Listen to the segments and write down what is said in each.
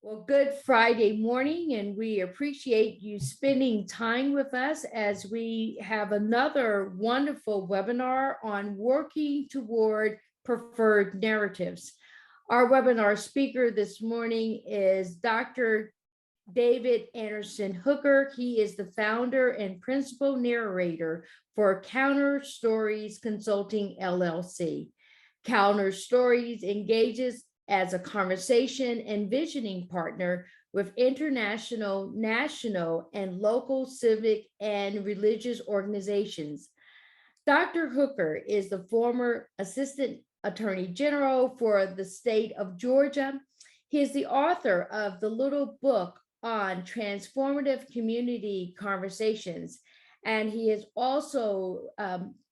Well, good Friday morning, and we appreciate you spending time with us as we have another wonderful webinar on working toward preferred narratives. Our webinar speaker this morning is Dr. David Anderson Hooker. He is the founder and principal narrator for Counter Stories Consulting LLC. Counter Stories engages as a conversation and visioning partner with international, national, and local civic and religious organizations. Dr. Hooker is the former Assistant Attorney General for the state of Georgia. He is the author of the Little Book on Transformative Community Conversations, and he has also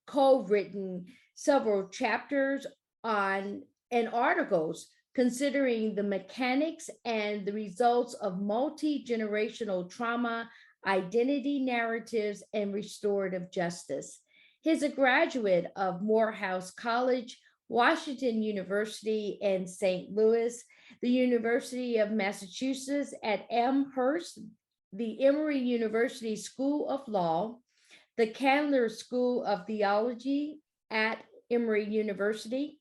co-written several chapters on and articles considering the mechanics and the results of multi-generational trauma, identity narratives, and restorative justice. He's a graduate of Morehouse College, Washington University, and St. Louis, the University of Massachusetts at Amherst, the Emory University School of Law, the Candler School of Theology at Emory University,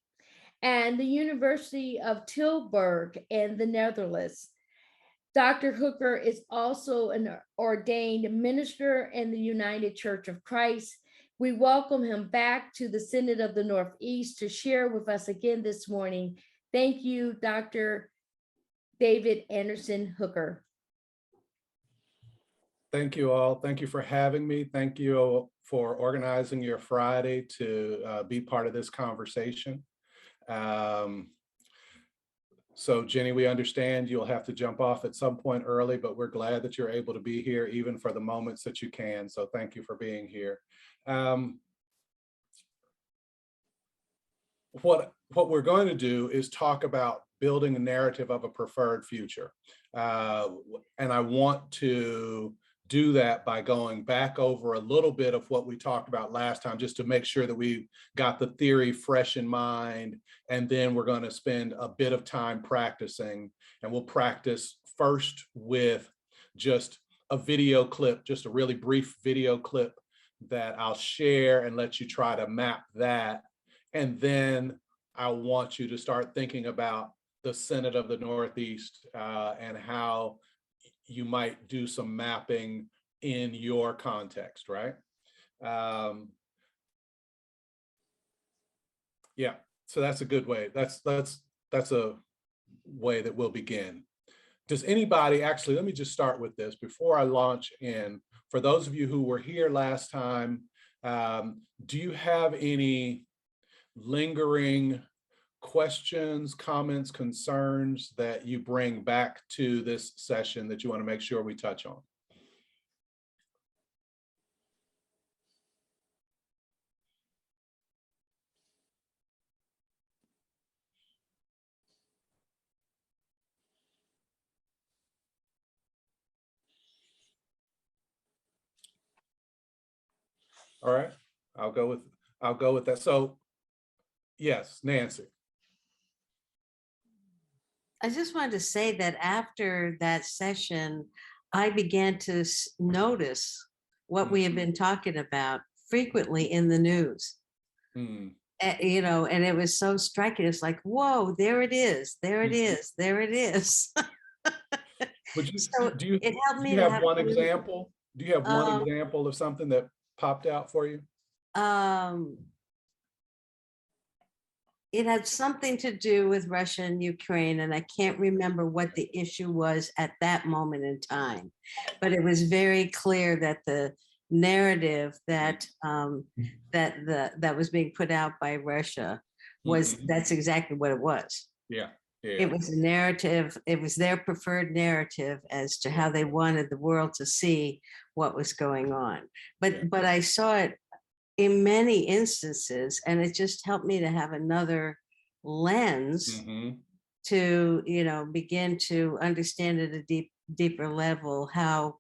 and the University of Tilburg in the Netherlands. Dr. Hooker is also an ordained minister in the United Church of Christ. We welcome him back to the Synod of the Northeast to share with us again this morning. Thank you, Dr. David Anderson Hooker. Thank you all. Thank you for having me. Thank you for organizing your Friday to be part of this conversation. So Jenny, we understand you'll have to jump off at some point early, but we're glad that you're able to be here even for the moments that you can. So thank you for being here. What we're going to do is talk about building a narrative of a preferred future. And I want to do that by going back over a little bit of what we talked about last time, just to make sure that we got the theory fresh in mind. And then we're going to spend a bit of time practicing, and we'll practice first with just a video clip, just a really brief video clip that I'll share and let you try to map that. And then I want you to start thinking about the Synod of the Northeast and how you might do some mapping in your context, right? Yeah, so that's a good way. That's a way that we'll begin. Does anybody, actually, let me just start with this before I launch in. For those of you who were here last time, do you have any lingering questions, comments, concerns that you bring back to this session that you want to make sure we touch on? All right, I'll go with that. So yes, Nancy. I just wanted to say that after that session, I began to notice what we have been talking about frequently in the news. You know, and it was so striking. It's like, whoa, there it is, there it is, there it is. So do you have one example? Do you have one example of something that popped out for you? It had something to do with Russia and Ukraine, and I can't remember what the issue was at that moment in time, but it was very clear that the narrative that that was being put out by Russia was that's exactly what it was. Yeah. It was a narrative. It was their preferred narrative as to how they wanted the world to see what was going on. But I saw it in many instances, and it just helped me to have another lens to, you know, begin to understand at a deeper level how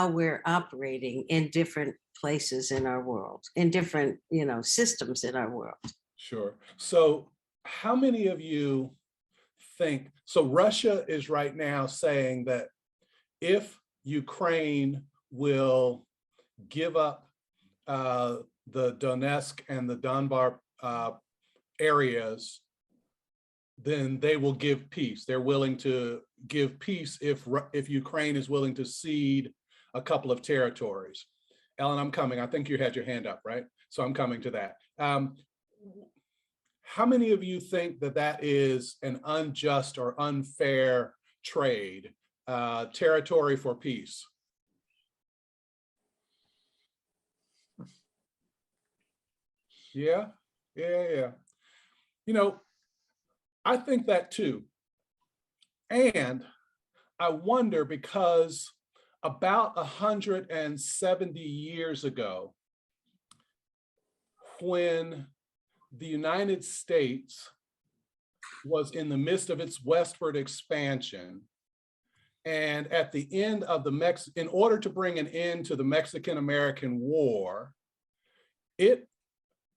we're operating in different places in our world, in different, you know, systems in our world. Sure. So how many of you think, so Russia is right now saying that if Ukraine will give up the Donetsk and the Donbas areas, then they will give peace. They're willing to give peace if Ukraine is willing to cede a couple of territories. Ellen, I'm coming. I think you had your hand up, right? So I'm coming to that. How many of you think that that is an unjust or unfair trade, territory for peace? Yeah. You know, I think that too. And I wonder because about 170 years ago, when the United States was in the midst of its westward expansion, and at the end of in order to bring an end to the Mexican-American War, it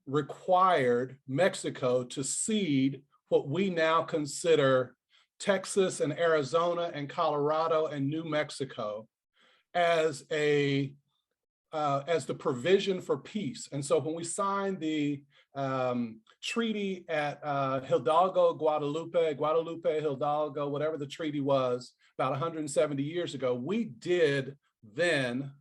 required Mexico to cede what we now consider Texas and Arizona and Colorado and New Mexico as the provision for peace. And so when we signed the treaty at Hidalgo, Guadalupe, Hidalgo, whatever the treaty was, about 170 years ago, we did then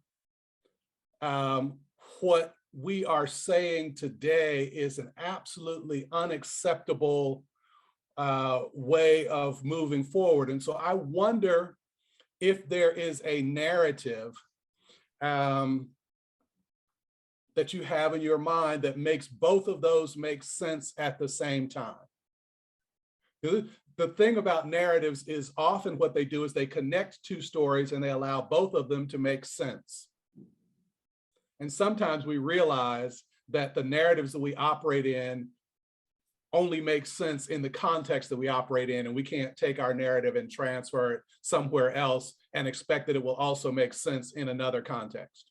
what we are saying today is an absolutely unacceptable way of moving forward. And so I wonder if there is a narrative that you have in your mind that makes both of those make sense at the same time. The thing about narratives is often what they do is they connect two stories and they allow both of them to make sense. And sometimes we realize that the narratives that we operate in only make sense in the context that we operate in, and we can't take our narrative and transfer it somewhere else and expect that it will also make sense in another context.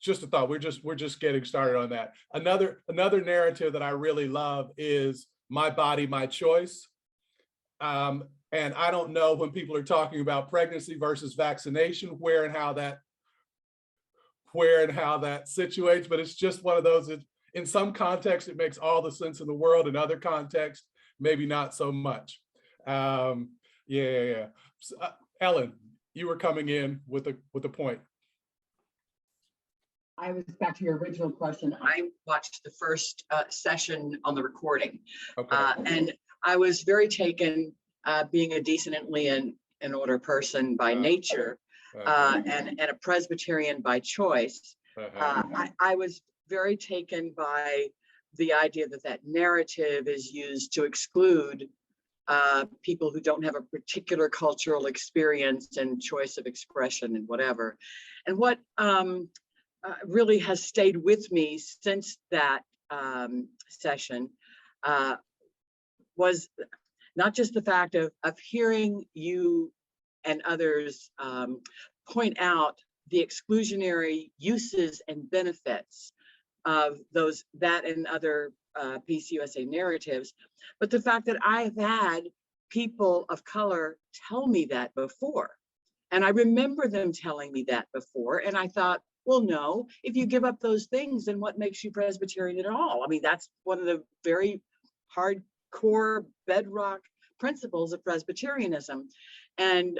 Just a thought. We're just getting started on that. Another narrative that I really love is my body, my choice. And I don't know when people are talking about pregnancy versus vaccination, where and how that situates, but it's just one of those. In some contexts, it makes all the sense in the world. In other contexts, maybe not so much. So, Ellen, you were coming in with a point. I was back to your original question. I watched the first session on the recording, Okay. and I was very taken, being a decently in order person by nature, and a Presbyterian by choice. I was very taken by the idea that narrative is used to exclude people who don't have a particular cultural experience and choice of expression and whatever. And what really has stayed with me since that session was not just the fact of hearing you and others point out the exclusionary uses and benefits of that and other Peace USA narratives, but the fact that I've had people of color tell me that before. And I remember them telling me that before, and I thought, well, no, if you give up those things, then what makes you Presbyterian at all? I mean, that's one of the very hardcore bedrock principles of Presbyterianism. And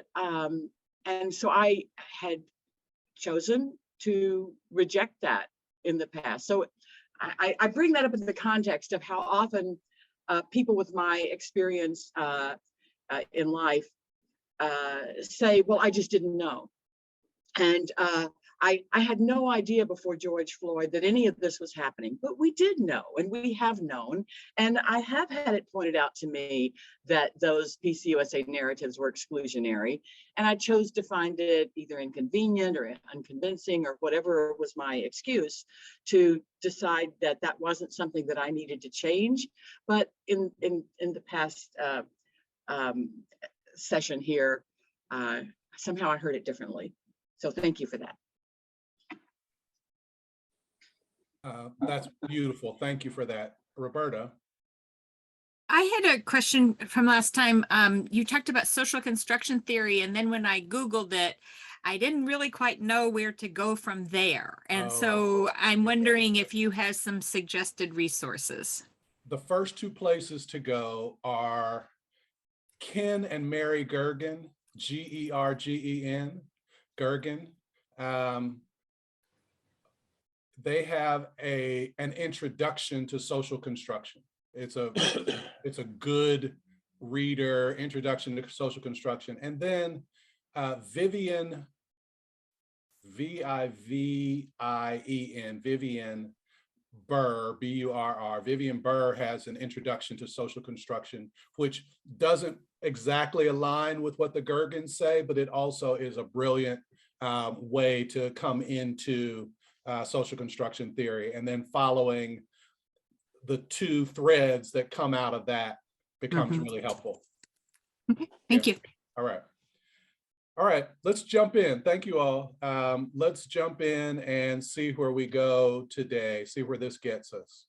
so I had chosen to reject that in the past. So I bring that up in the context of how often people with my experience in life say, well, I just didn't know. And I had no idea before George Floyd that any of this was happening, but we did know, and we have known. And I have had it pointed out to me that those Peace USA narratives were exclusionary. And I chose to find it either inconvenient or unconvincing or whatever was my excuse to decide that that wasn't something that I needed to change. But in the past session here, somehow I heard it differently. So thank you for that. That's beautiful. Thank you for that, Roberta. I had a question from last time. You talked about social construction theory, and then when I Googled it, I didn't really quite know where to go from there. And so I'm wondering if you have some suggested resources. The first two places to go are Ken and Mary Gergen, Gergen, Gergen. They have an introduction to social construction. It's a good reader, introduction to social construction. And then Vivian, Vivien, Vivian Burr, Burr, Vivian Burr has an introduction to social construction, which doesn't exactly align with what the Gergens say, but it also is a brilliant way to come into social construction theory. And then following the two threads that come out of that becomes really helpful. Okay, thank you. All right. All right, let's jump in. Thank you all. Let's jump in and see where we go today, see where this gets us.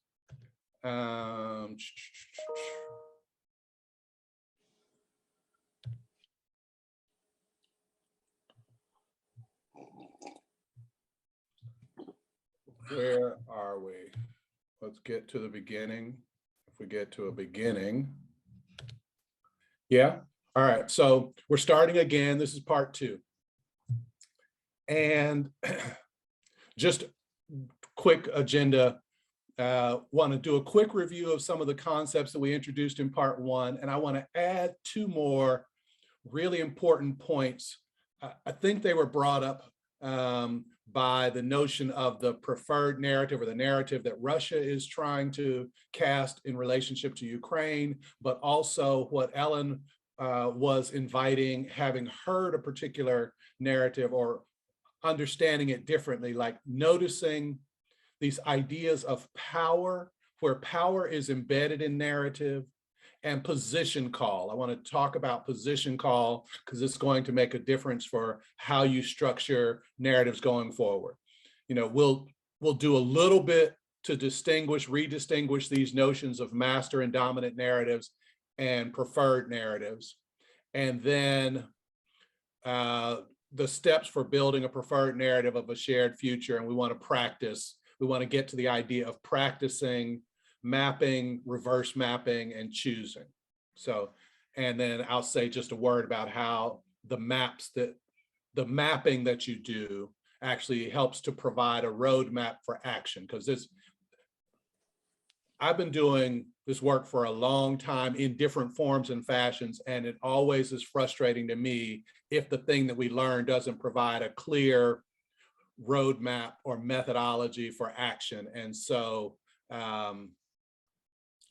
Where are we? Let's get to the beginning. If we get to a beginning. Yeah. All right. So we're starting again. This is part 2. And just quick agenda. Want to do a quick review of some of the concepts that we introduced in part 1. And I want to add 2 more really important points. I think they were brought up by the notion of the preferred narrative, or the narrative that Russia is trying to cast in relationship to Ukraine, but also what Ellen was inviting, having heard a particular narrative or understanding it differently, like noticing these ideas of power, where power is embedded in narrative, and position call. I want to talk about position call because it's going to make a difference for how you structure narratives going forward. You know, we'll do a little bit to redistinguish these notions of master and dominant narratives and preferred narratives. And then the steps for building a preferred narrative of a shared future. And we want to get to the idea of practicing mapping, reverse mapping, and choosing. So, and then I'll say just a word about how the mapping that you do actually helps to provide a roadmap for action. Because I've been doing this work for a long time in different forms and fashions, and it always is frustrating to me if the thing that we learn doesn't provide a clear roadmap or methodology for action. And so,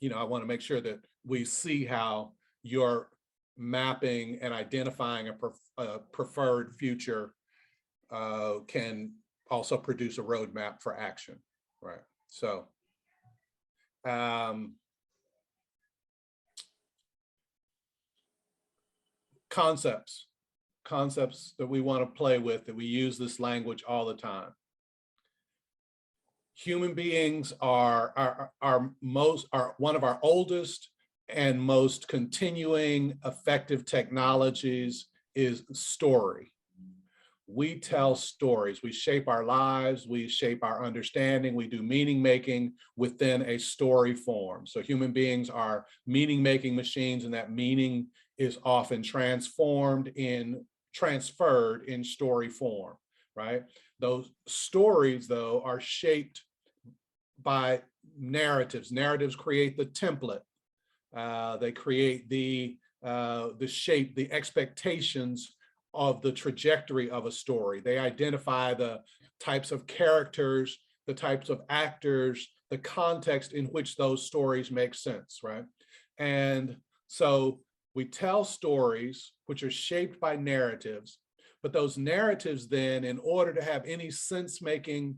you know, I want to make sure that we see how you're mapping and identifying a preferred future can also produce a roadmap for action, right? So, concepts that we want to play with, that we use this language all the time. Human beings are one of our oldest and most continuing effective technologies is story. We tell stories, we shape our lives, we shape our understanding, we do meaning making within a story form. So human beings are meaning making machines, and that meaning is often transferred in story form, right? Those stories, though, are shaped by narratives. Narratives create the template. They create the shape, the expectations of the trajectory of a story. They identify the types of characters, the types of actors, the context in which those stories make sense, right? And so we tell stories which are shaped by narratives, but those narratives then, in order to have any sense making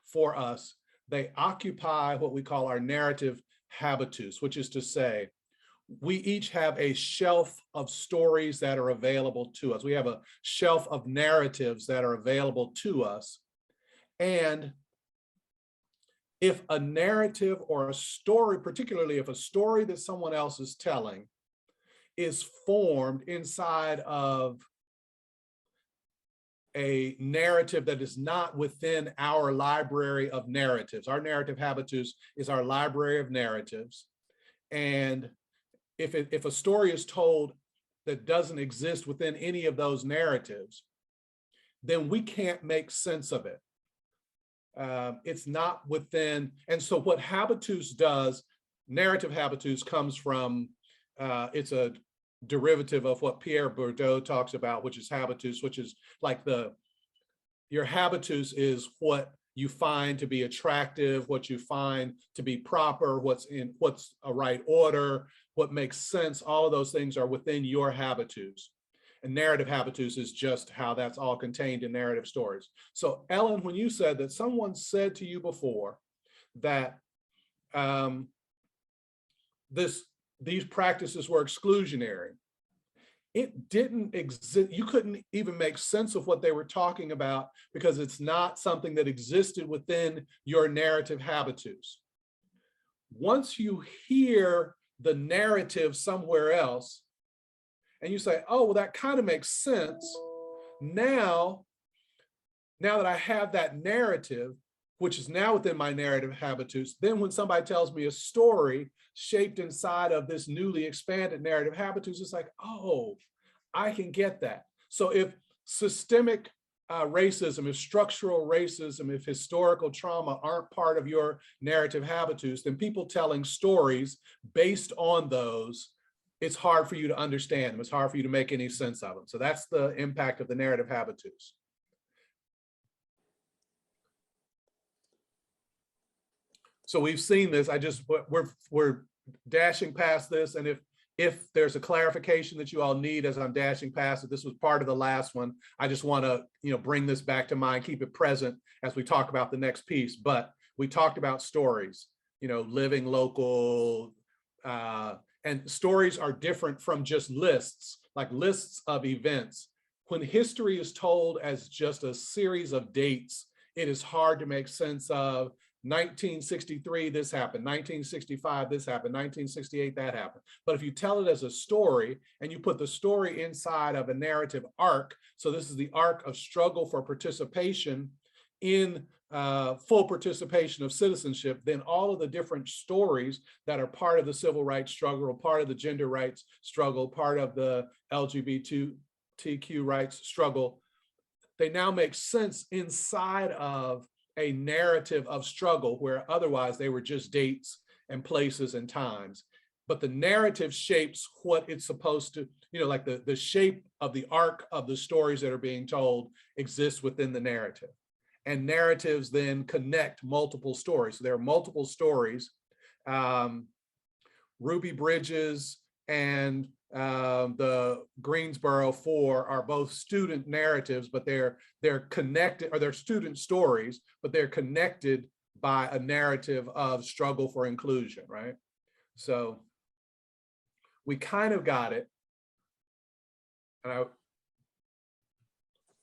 for us, they occupy what we call our narrative habitus, which is to say, we each have a shelf of stories that are available to us. We have a shelf of narratives that are available to us. And if a narrative or a story, particularly if a story that someone else is telling is formed inside of a narrative that is not within our library of narratives. Our narrative habitus is our library of narratives. And if a story is told that doesn't exist within any of those narratives, then we can't make sense of it. It's not within, and so what habitus does, narrative habitus comes from, it's a derivative of what Pierre Bourdieu talks about, which is habitus, which is like your habitus is what you find to be attractive, what you find to be proper, what's a right order, what makes sense. All of those things are within your habitus. And narrative habitus is just how that's all contained in narrative stories. So Ellen, when you said that someone said to you before that these practices were exclusionary, it didn't exist. You couldn't even make sense of what they were talking about because it's not something that existed within your narrative habitus. Once you hear the narrative somewhere else and you say, oh, well, that kind of makes sense. Now that I have that narrative, which is now within my narrative habitus, then when somebody tells me a story shaped inside of this newly expanded narrative habitus, it's like, oh, I can get that. So if systemic racism, if structural racism, if historical trauma aren't part of your narrative habitus, then people telling stories based on those, it's hard for you to understand them. It's hard for you to make any sense of them. So that's the impact of the narrative habitus. So we've seen this. We're dashing past this, and if there's a clarification that you all need as I'm dashing past it, this was part of the last one. I just want to bring this back to mind, keep it present as we talk about the next piece. But we talked about stories, living local, and stories are different from just lists, like lists of events. When history is told as just a series of dates, it is hard to make sense of 1963, this happened, 1965, this happened, 1968, that happened. But if you tell it as a story and you put the story inside of a narrative arc, so this is the arc of struggle for participation in full participation of citizenship, then all of the different stories that are part of the civil rights struggle, part of the gender rights struggle, part of the LGBTQ rights struggle, they now make sense inside of a narrative of struggle where otherwise they were just dates and places and times. But the narrative shapes what it's supposed to, like the shape of the arc of the stories that are being told exists within the narrative. And narratives then connect multiple stories. So there are multiple stories. Ruby Bridges and the Greensboro Four are both student narratives, but they're connected, or they're student stories, but they're connected by a narrative of struggle for inclusion, right? So we kind of got it.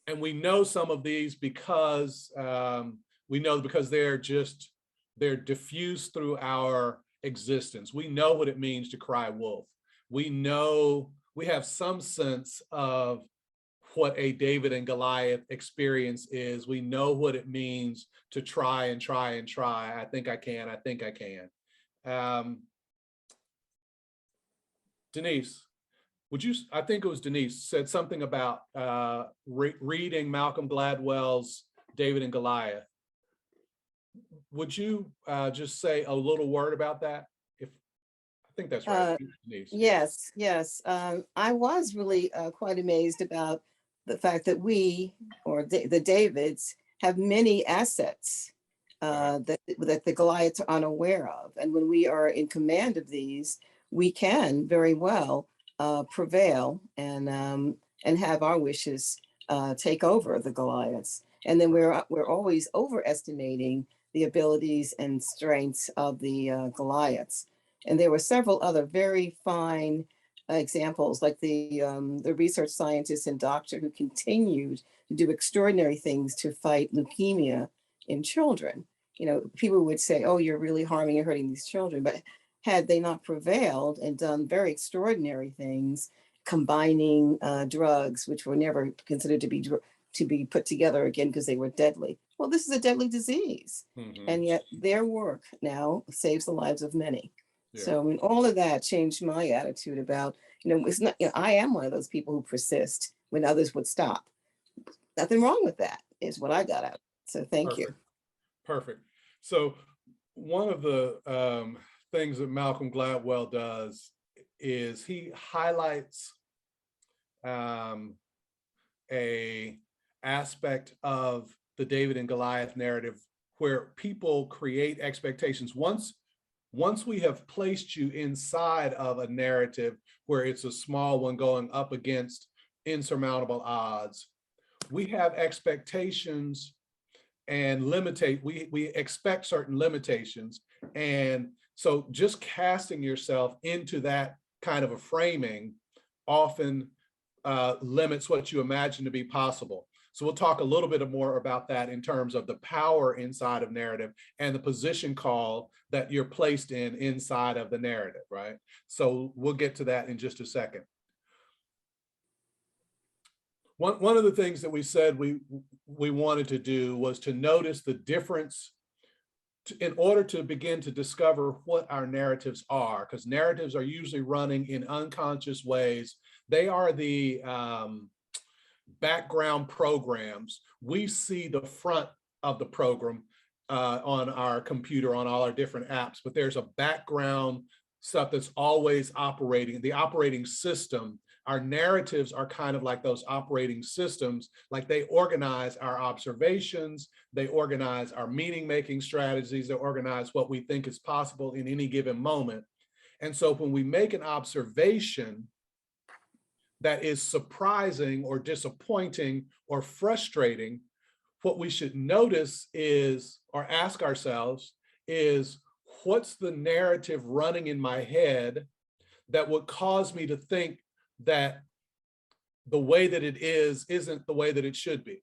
And we know some of these because they're diffused through our existence. We know what it means to cry wolf. We know, we have some sense of what a David and Goliath experience is. We know what it means to try and try and try. I think I can, I think I can. Denise, I think it was Denise, said something about reading Malcolm Gladwell's David and Goliath. Would you just say a little word about that? I think that's right. Denise. Yes. I was really quite amazed about the fact that we, or the Davids, have many assets that the Goliaths are unaware of. And when we are in command of these, we can very well prevail and have our wishes take over the Goliaths. And then we're always overestimating the abilities and strengths of the Goliaths. And there were several other very fine examples, like the research scientist and doctor who continued to do extraordinary things to fight leukemia in children. people would say, oh, you're really harming and hurting these children. But had they not prevailed and done very extraordinary things, combining drugs, which were never considered to be put together again because they were deadly. Well, this is a deadly disease. Mhm. And yet their work now saves the lives of many. Yeah. So I mean, all of that changed my attitude about, it's not, I am one of those people who persist when others would stop. Nothing wrong with that is what I got out. So thank you. Perfect. So one of the things that Malcolm Gladwell does is he highlights a aspect of the David and Goliath narrative where people create expectations. Once we have placed you inside of a narrative where it's a small one going up against insurmountable odds, we have expectations and we expect certain limitations. And so just casting yourself into that kind of a framing often limits what you imagine to be possible. So we'll talk a little bit more about that in terms of the power inside of narrative and the position call that you're placed in inside of the narrative, right? So we'll get to that in just a second. One of the things that we said we wanted to do was to notice the difference in order to begin to discover what our narratives are, because narratives are usually running in unconscious ways. They are the background programs. We see the front of the program on our computer, on all our different apps, but there's a background stuff that's always operating, the operating system. Our narratives are kind of like those operating systems, like they organize our observations, they organize our meaning-making strategies, they organize what we think is possible in any given moment. And so when we make an observation that is surprising or disappointing or frustrating, what we should notice is, or ask ourselves, is what's the narrative running in my head that would cause me to think that the way that it is isn't the way that it should be,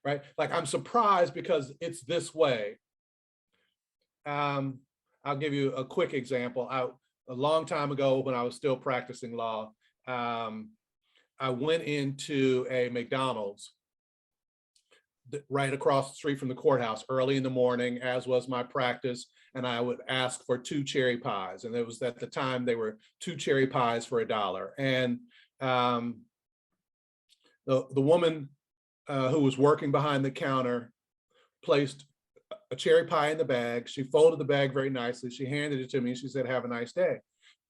right? Like I'm surprised because it's this way. I'll give you a quick example. A long time ago when I was still practicing law, I went into a McDonald's right across the street from the courthouse early in the morning, as was my practice, and I would ask for 2 cherry pies. And it was at the time they were 2 cherry pies for $1. And the woman who was working behind the counter placed a cherry pie in the bag. She folded the bag very nicely. She handed it to me and she said, "Have a nice day."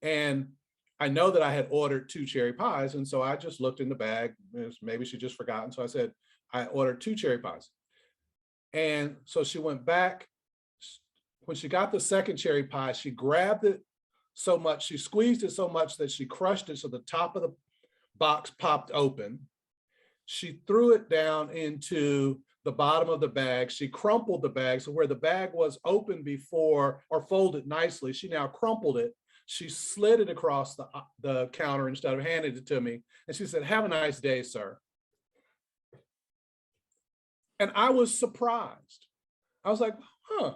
And I know that I had ordered 2 cherry pies. And so I just looked in the bag. Maybe she just forgotten. So I said, I ordered 2 cherry pies. And so she went back. When she got the second cherry pie, she grabbed it so much, she squeezed it so much that she crushed it so the top of the box popped open. She threw it down into the bottom of the bag. She crumpled the bag. So where the bag was open before or folded nicely, she now crumpled it. She slid it across the counter instead of handing it to me. And she said, "Have a nice day, sir." And I was surprised. I was like, huh,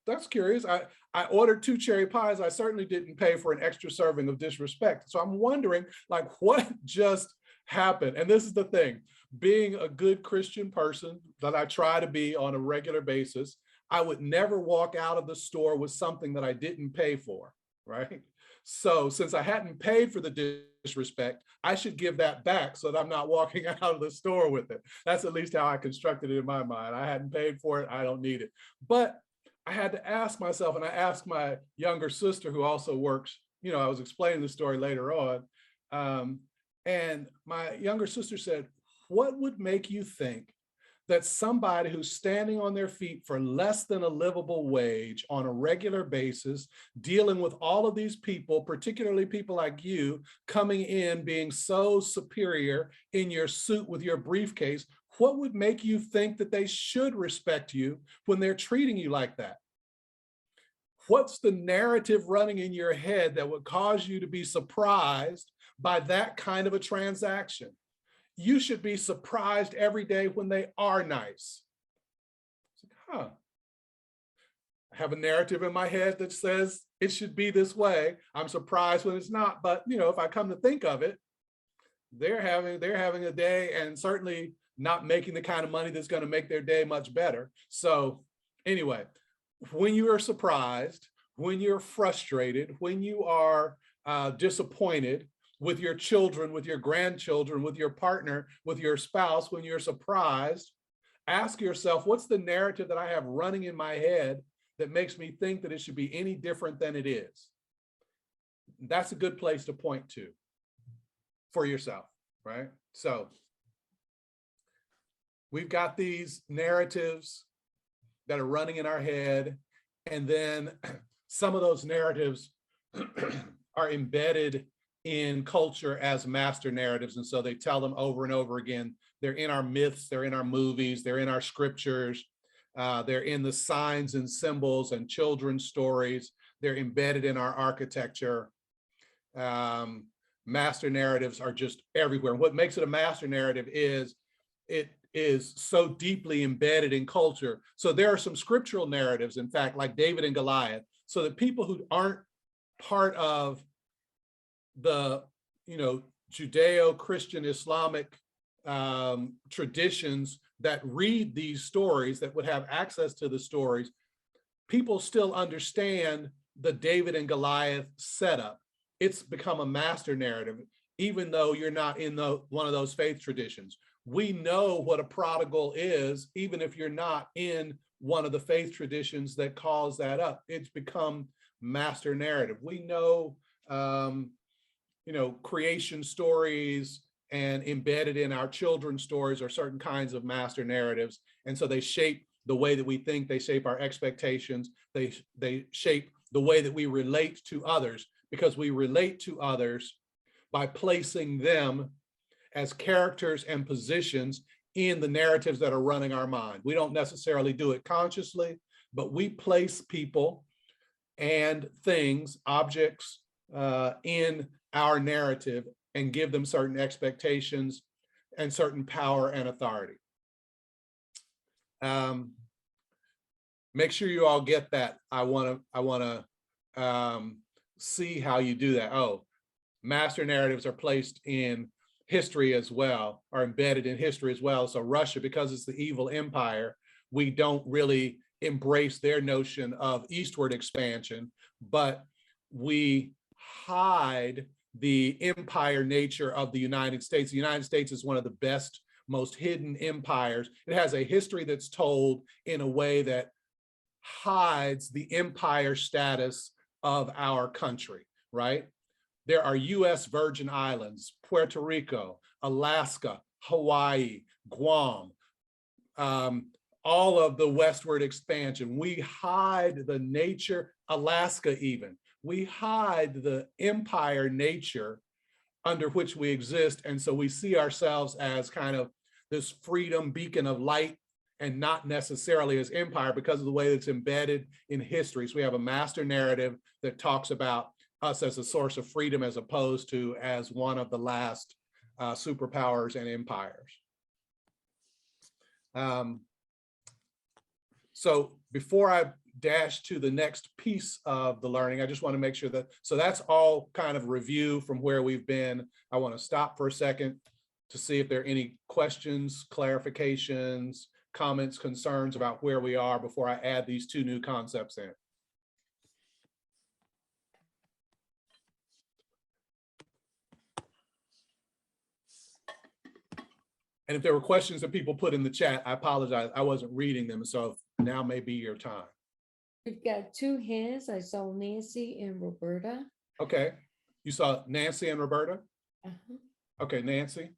that's curious. I ordered 2 cherry pies. I certainly didn't pay for an extra serving of disrespect. So I'm wondering, like, what just happened? And this is the thing, being a good Christian person that I try to be on a regular basis, I would never walk out of the store with something that I didn't pay for, right? So since I hadn't paid for the disrespect, I should give that back so that I'm not walking out of the store with it. That's at least how I constructed it in my mind. I hadn't paid for it. I don't need it. But I had to ask myself, and I asked my younger sister who also works, I was explaining the story later on. And my younger sister said, "What would make you think that somebody who's standing on their feet for less than a livable wage on a regular basis, dealing with all of these people, particularly people like you, coming in being so superior in your suit with your briefcase, what would make you think that they should respect you when they're treating you like that? What's the narrative running in your head that would cause you to be surprised by that kind of a transaction? You should be surprised every day when they are nice." huh, I have a narrative in my head that says it should be this way. I'm surprised when it's not, but you know, if I come to think of it, they're having a day and certainly not making the kind of money that's going to make their day much better. So anyway, when you are surprised, when you're frustrated, when you are disappointed with your children, with your grandchildren, with your partner, with your spouse, when you're surprised, ask yourself, what's the narrative that I have running in my head that makes me think that it should be any different than it is? That's a good place to point to for yourself, right? So we've got these narratives that are running in our head, and then some of those narratives are embedded in culture as master narratives. And so they tell them over and over again. They're in our myths, they're in our movies, they're in our scriptures, they're in the signs and symbols and children's stories. They're embedded in our architecture. Master narratives are just everywhere. And what makes it a master narrative is it is so deeply embedded in culture. So there are some scriptural narratives, in fact, like David and Goliath, so that people who aren't part of the, you know, Judeo-Christian Islamic traditions that read these stories, that would have access to the stories, people still understand the David and Goliath setup. It's become a master narrative, even though you're not in one of those faith traditions. We know what a prodigal is, even if you're not in one of the faith traditions that calls that up. It's become master narrative. We know, you know, creation stories and embedded in our children's stories are certain kinds of master narratives. And so they shape the way that we think, they shape our expectations, they shape the way that we relate to others, because we relate to others by placing them as characters and positions in the narratives that are running our mind. We don't necessarily do it consciously, but we place people and things, objects, in our narrative and give them certain expectations and certain power and authority. Make sure you all get that. I want to see how you do that. Oh, master narratives are placed in history as well, are embedded in history as well. So Russia, because it's the evil empire, we don't really embrace their notion of eastward expansion, but we hide the empire nature of the United States. The United States is one of the best, most hidden empires. It has a history that's told in a way that hides the empire status of our country, right? There are US Virgin Islands, Puerto Rico, Alaska, Hawaii, Guam, all of the westward expansion. We hide the nature, Alaska even. We hide the empire nature under which we exist. And so we see ourselves as kind of this freedom beacon of light and not necessarily as empire because of the way it's embedded in history. So we have a master narrative that talks about us as a source of freedom as opposed to as one of the last superpowers and empires. So before I dash to the next piece of the learning, I just want to make sure that, so that's all kind of review from where we've been. I want to stop for a second to see if there are any questions, clarifications, comments, concerns about where we are before I add these two new concepts in. And if there were questions that people put in the chat, I apologize, I wasn't reading them. So now may be your time. We've got two hands. I saw Nancy and Roberta. Okay, you saw Nancy and Roberta? Uh-huh. Okay, Nancy.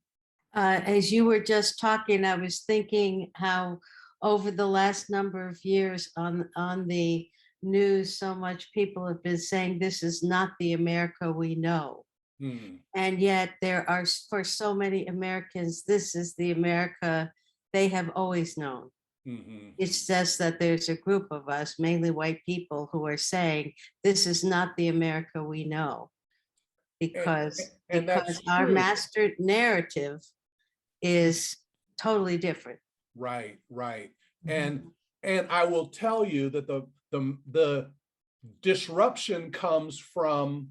As you were just talking, I was thinking how over the last number of years on the news, so much people have been saying this is not the America we know. And yet there are, for so many Americans, this is the America they have always known. It's just that there's a group of us, mainly white people, who are saying this is not the America we know, because our master narrative is totally different. Right, right. And And I will tell you that the disruption comes from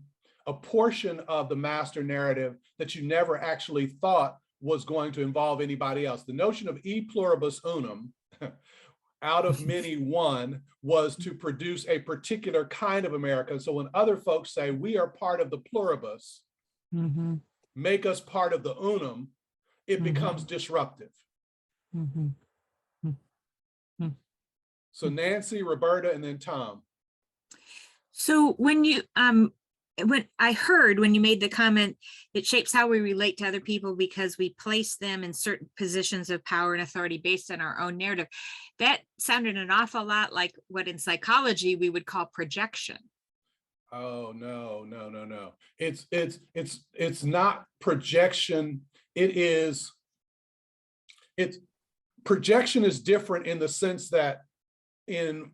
a portion of the master narrative that you never actually thought was going to involve anybody else. The notion of e pluribus unum, out of many one, was to produce a particular kind of America. So when other folks say we are part of the pluribus, Mhm, make us part of the unum, it becomes disruptive. mhm. So Nancy, Roberta, and then Tom. So when I heard when you made the comment, it shapes how we relate to other people because we place them in certain positions of power and authority based on our own narrative. That sounded an awful lot like what in psychology we would call projection. Oh, no. It's not projection. It's projection is different in the sense that in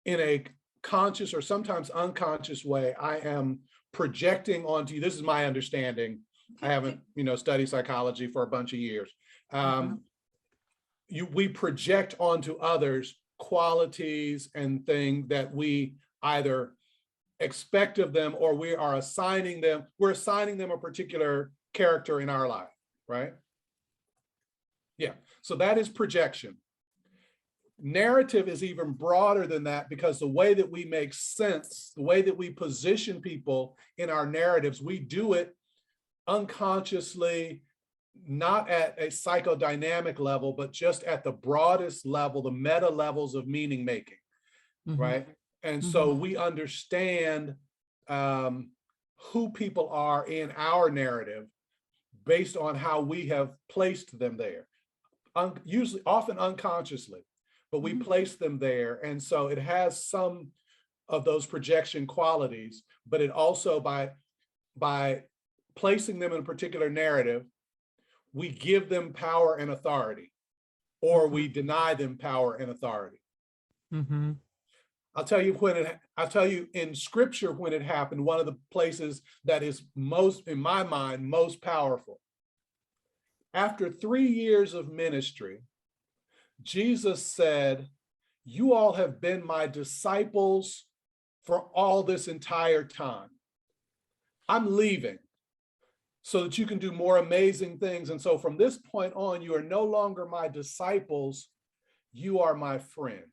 a conscious or sometimes unconscious way, I am projecting onto you. This is my understanding. I haven't, studied psychology for a bunch of years. We project onto others qualities and things that we either expect of them or we are assigning them. We're assigning them a particular character in our life, right? Yeah. So that is projection. Narrative is even broader than that because the way that we make sense, the way that we position people in our narratives, we do it unconsciously, not at a psychodynamic level, but just at the broadest level, the meta levels of meaning making, right? And so we understand who people are in our narrative based on how we have placed them there, usually often unconsciously. But we place them there. And so it has some of those projection qualities, but it also by placing them in a particular narrative, we give them power and authority, or we deny them power and authority. I'll tell you in scripture when it happened, one of the places that is most, in my mind, most powerful. After 3 years of ministry, Jesus said, you all have been my disciples for all this entire time. I'm leaving so that you can do more amazing things. And so from this point on, you are no longer my disciples, you are my friend.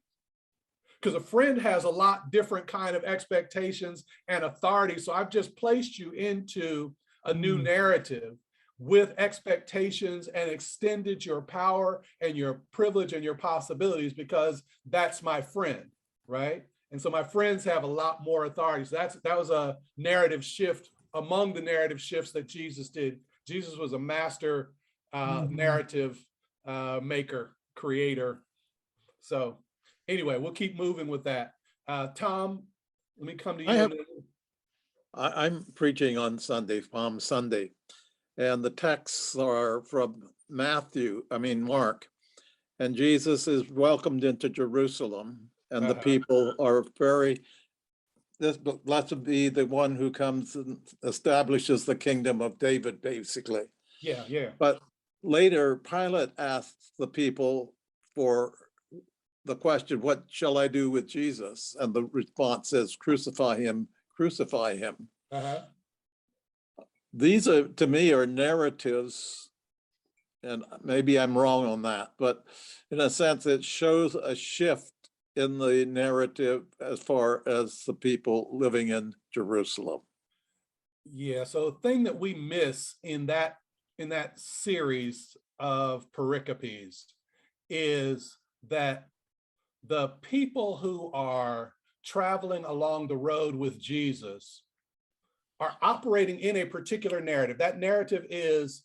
Because a friend has a lot different kind of expectations and authority. So I've just placed you into a new narrative with expectations and extended your power and your privilege and your possibilities because that's my friend, right? And so my friends have a lot more authority. So that was a narrative shift among the narrative shifts that Jesus did. Jesus was a master narrative maker, creator. So anyway, we'll keep moving with that. Tom, let me come to you. I'm preaching on Sunday, Palm Sunday. And the texts are from Mark, and Jesus is welcomed into Jerusalem, and the people are blessed be the one who comes and establishes the kingdom of David, basically. Yeah. But later, Pilate asks the people for the question, what shall I do with Jesus? And the response is, crucify him, crucify him. These are, to me, are narratives, and maybe I'm wrong on that, but in a sense, it shows a shift in the narrative as far as the people living in Jerusalem. Yeah, so the thing that we miss in that series of pericopes is that the people who are traveling along the road with Jesus are operating in a particular narrative. That narrative is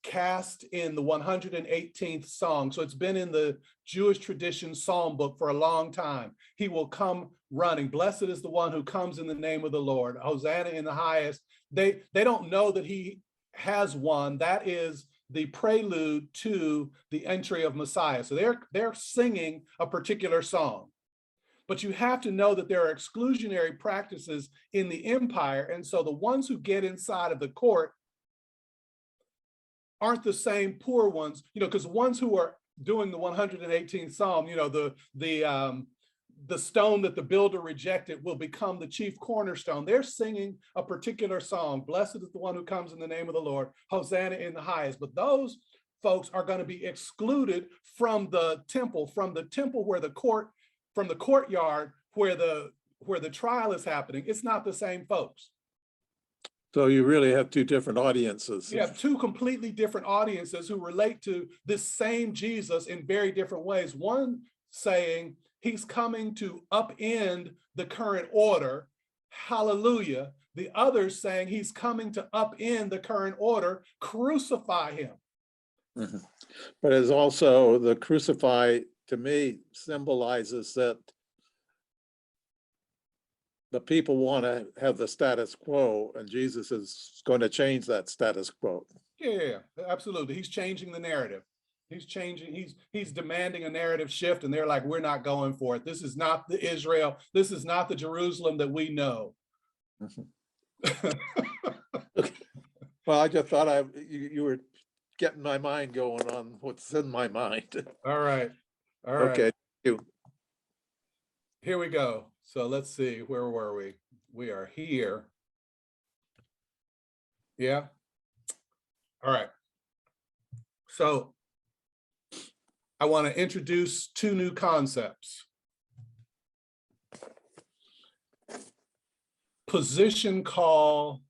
cast in the 118th Psalm. So it's been in the Jewish tradition Psalm book for a long time. He will come running. Blessed is the one who comes in the name of the Lord. Hosanna in the highest. They don't know that he has one. That is the prelude to the entry of Messiah. So they're singing a particular song. But you have to know that there are exclusionary practices in the empire. And so the ones who get inside of the court aren't the same poor ones, because the ones who are doing the 118th Psalm, you know, the stone that the builder rejected will become the chief cornerstone. They're singing a particular song. Blessed is the one who comes in the name of the Lord. Hosanna in the highest. But those folks are going to be excluded from the temple where from the courtyard where the trial is happening. It's not the same folks. So you really have two different audiences. You have two completely different audiences who relate to this same Jesus in very different ways. One saying he's coming to upend the current order. Hallelujah. The other saying he's coming to upend the current order. Crucify him. Mhm. But it's also the crucify, to me, symbolizes that the people want to have the status quo, and Jesus is going to change that status quo. Yeah, absolutely. He's changing the narrative. He's demanding a narrative shift, and they're like, we're not going for it. This is not the Israel. This is not the Jerusalem that we know. Well, I just thought you were getting my mind going on what's in my mind. All right. Okay. Here we go. So let's see, where were we? We are here. Yeah. All right. So I want to introduce two new concepts. Position call,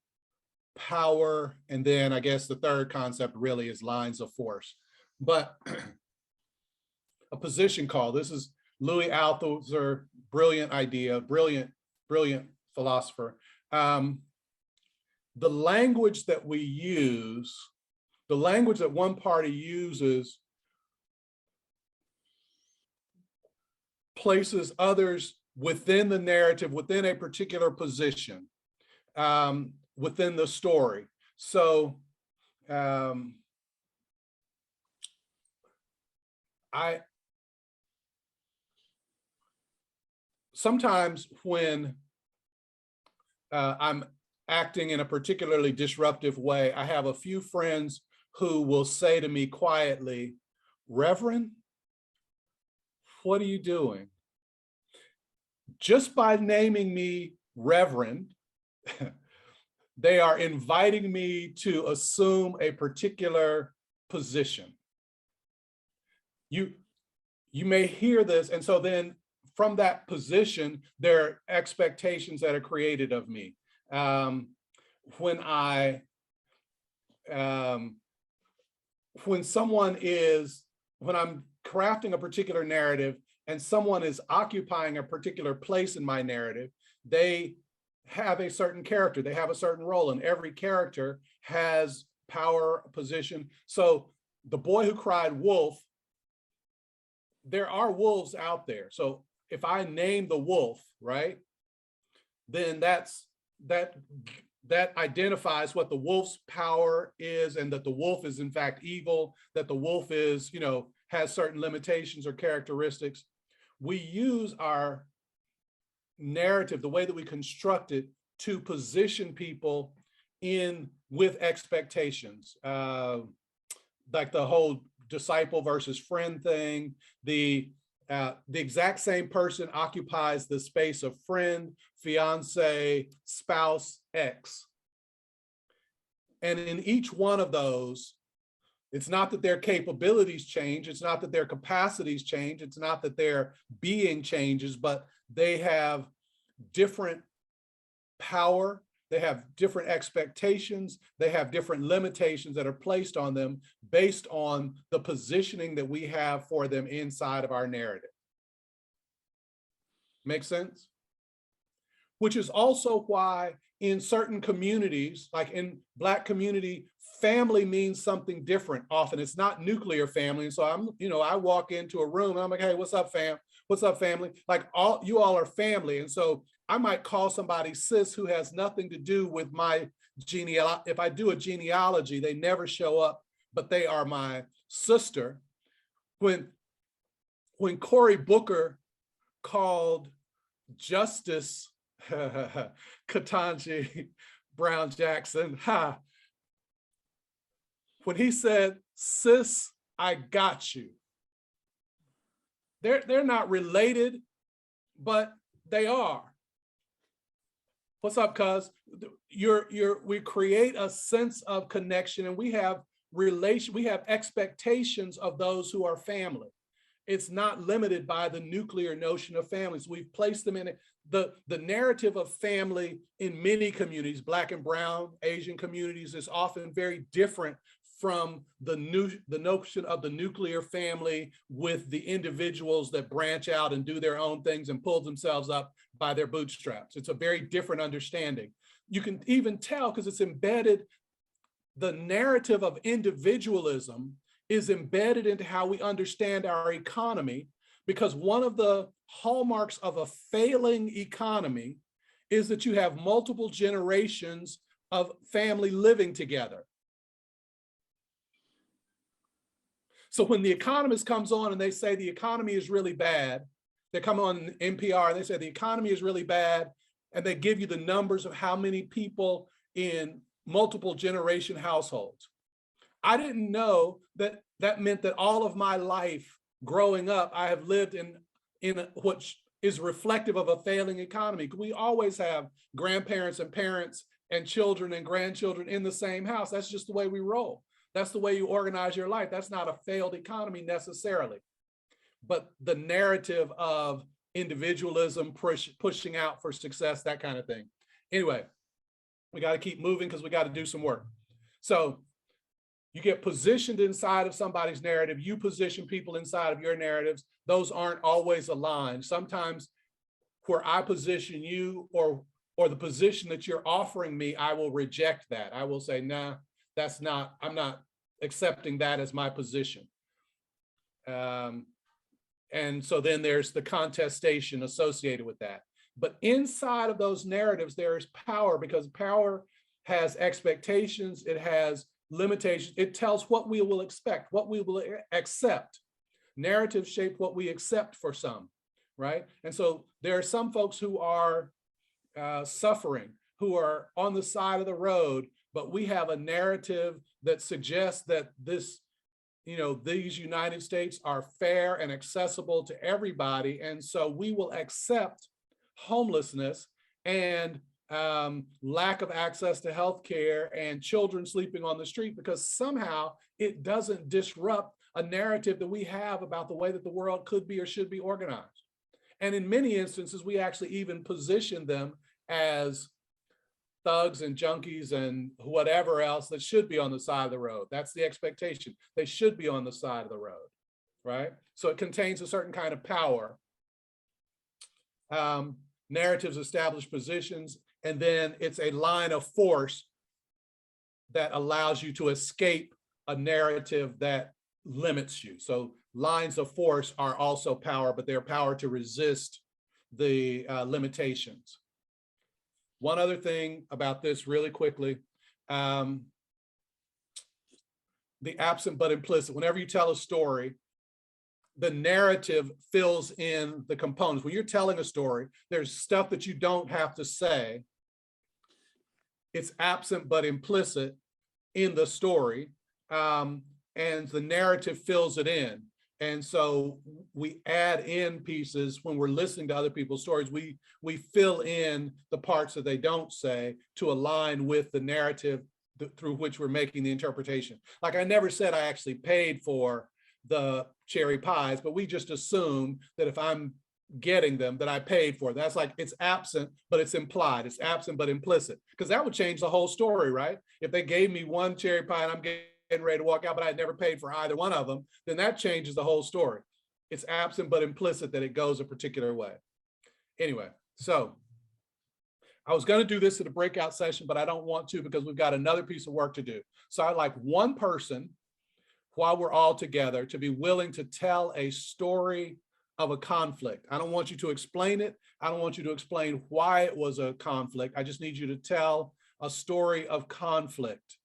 power, and then I guess the third concept really is lines of force. But a position call, this is Louis Althusser, brilliant idea, brilliant philosopher. The language that we use, the language that one party uses places others within the narrative, within a particular position, within the story. So sometimes when I'm acting in a particularly disruptive way, I have a few friends who will say to me quietly, Reverend, what are you doing? Just by naming me Reverend, they are inviting me to assume a particular position. You may hear this, and so then from that position, there are expectations that are created of me. When I'm crafting a particular narrative and someone is occupying a particular place in my narrative, they have a certain character, they have a certain role, and every character has power, position. So the boy who cried wolf, there are wolves out there. So if I name the wolf, right, then that identifies what the wolf's power is, and that the wolf is in fact evil, that the wolf is, has certain limitations or characteristics. We use our narrative, the way that we construct it, to position people in with expectations, like the whole disciple versus friend thing. The exact same person occupies the space of friend, fiance, spouse, ex. And in each one of those, it's not that their capabilities change, it's not that their capacities change, it's not that their being changes, but they have different power, they have different expectations, they have different limitations that are placed on them based on the positioning that we have for them inside of our narrative. Make sense? Which is also why in certain communities, like in Black community, family means something different often. It's not nuclear family. And so I walk into a room and I'm like, hey, what's up, fam? What's up, family? Like you all are family. And so I might call somebody sis who has nothing to do with my genealogy. If I do a genealogy, they never show up, but they are my sister. When Cory Booker called Justice Ketanji Brown Jackson, when he said, sis, I got you, they're not related, but they are. What's up, cuz? We create a sense of connection, and we have expectations of those who are family. It's not limited by the nuclear notion of families. We've placed them in it. The narrative of family in many communities, Black and brown, Asian communities, is often very different from the notion of the nuclear family with the individuals that branch out and do their own things and pull themselves up by their bootstraps. It's a very different understanding. You can even tell because it's embedded, the narrative of individualism is embedded into how we understand our economy, because one of the hallmarks of a failing economy is that you have multiple generations of family living together. So when the economist comes on and they say the economy is really bad, they come on NPR and they say the economy is really bad, and they give you the numbers of how many people in multiple generation households. I didn't know that that meant that all of my life growing up, I have lived in what is reflective of a failing economy. We always have grandparents and parents and children and grandchildren in the same house. That's just the way we roll. That's the way you organize your life. That's not a failed economy necessarily. But the narrative of individualism, pushing out for success, that kind of thing. Anyway, we got to keep moving because we got to do some work. So you get positioned inside of somebody's narrative. You position people inside of your narratives. Those aren't always aligned. Sometimes where I position you or the position that you're offering me, I will reject that. I will say, nah, that's not, I'm not accepting that as my position. And so then there's the contestation associated with that. But inside of those narratives, there is power, because power has expectations, it has limitations, it tells what we will expect, what we will accept. Narratives shape what we accept for some, right? And so there are some folks who are suffering, who are on the side of the road, but we have a narrative that suggests that this, these United States are fair and accessible to everybody. And so we will accept homelessness and lack of access to healthcare and children sleeping on the street, because somehow it doesn't disrupt a narrative that we have about the way that the world could be or should be organized. And in many instances, we actually even position them as thugs and junkies and whatever else that should be on the side of the road. That's the expectation. They should be on the side of the road, right? So it contains a certain kind of power. Narratives establish positions, and then it's a line of force that allows you to escape a narrative that limits you. So lines of force are also power, but they're power to resist the limitations. One other thing about this really quickly, the absent but implicit. Whenever you tell a story, the narrative fills in the components. When you're telling a story, there's stuff that you don't have to say. It's absent but implicit in the story, and the narrative fills it in. And so we add in pieces when we're listening to other people's stories. We fill in the parts that they don't say to align with the narrative through which we're making the interpretation. Like, I never said I actually paid for the cherry pies, but we just assume that if I'm getting them, that I paid for it. That's like, it's absent, but it's implied. It's absent, but implicit, because that would change the whole story, right? If they gave me one cherry pie and I'm getting ready to walk out, but I had never paid for either one of them, then that changes the whole story. It's absent, but implicit that it goes a particular way. Anyway, so I was going to do this at a breakout session, but I don't want to, because we've got another piece of work to do. So I'd like one person, while we're all together, to be willing to tell a story of a conflict. I don't want you to explain it. I don't want you to explain why it was a conflict. I just need you to tell a story of conflict.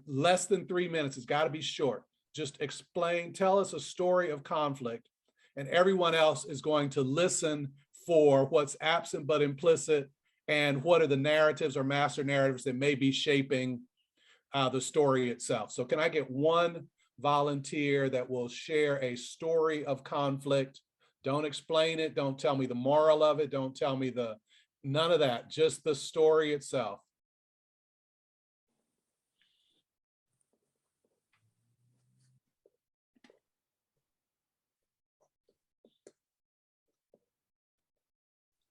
Less than 3 minutes. It's got to be short. Just explain, tell us a story of conflict, and everyone else is going to listen for what's absent but implicit, and what are the narratives or master narratives that may be shaping the story itself. So can I get one volunteer that will share a story of conflict. Don't explain it. Don't tell me the moral of it. Don't tell me none of that, just the story itself.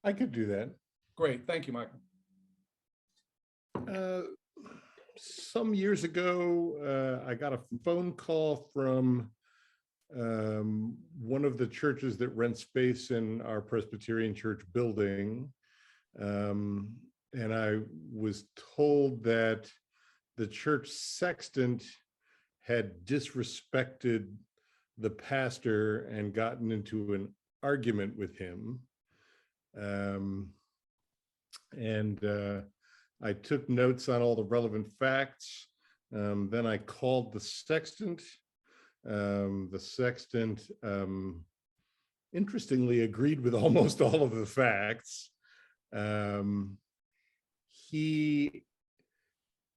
I could do that. Great. Thank you, Michael. Some years ago, I got a phone call from one of the churches that rent space in our Presbyterian church building. And I was told that the church sexton had disrespected the pastor and gotten into an argument with him. I took notes on all the relevant facts. Then I called the sexton. The sexton, interestingly, agreed with almost all of the facts. He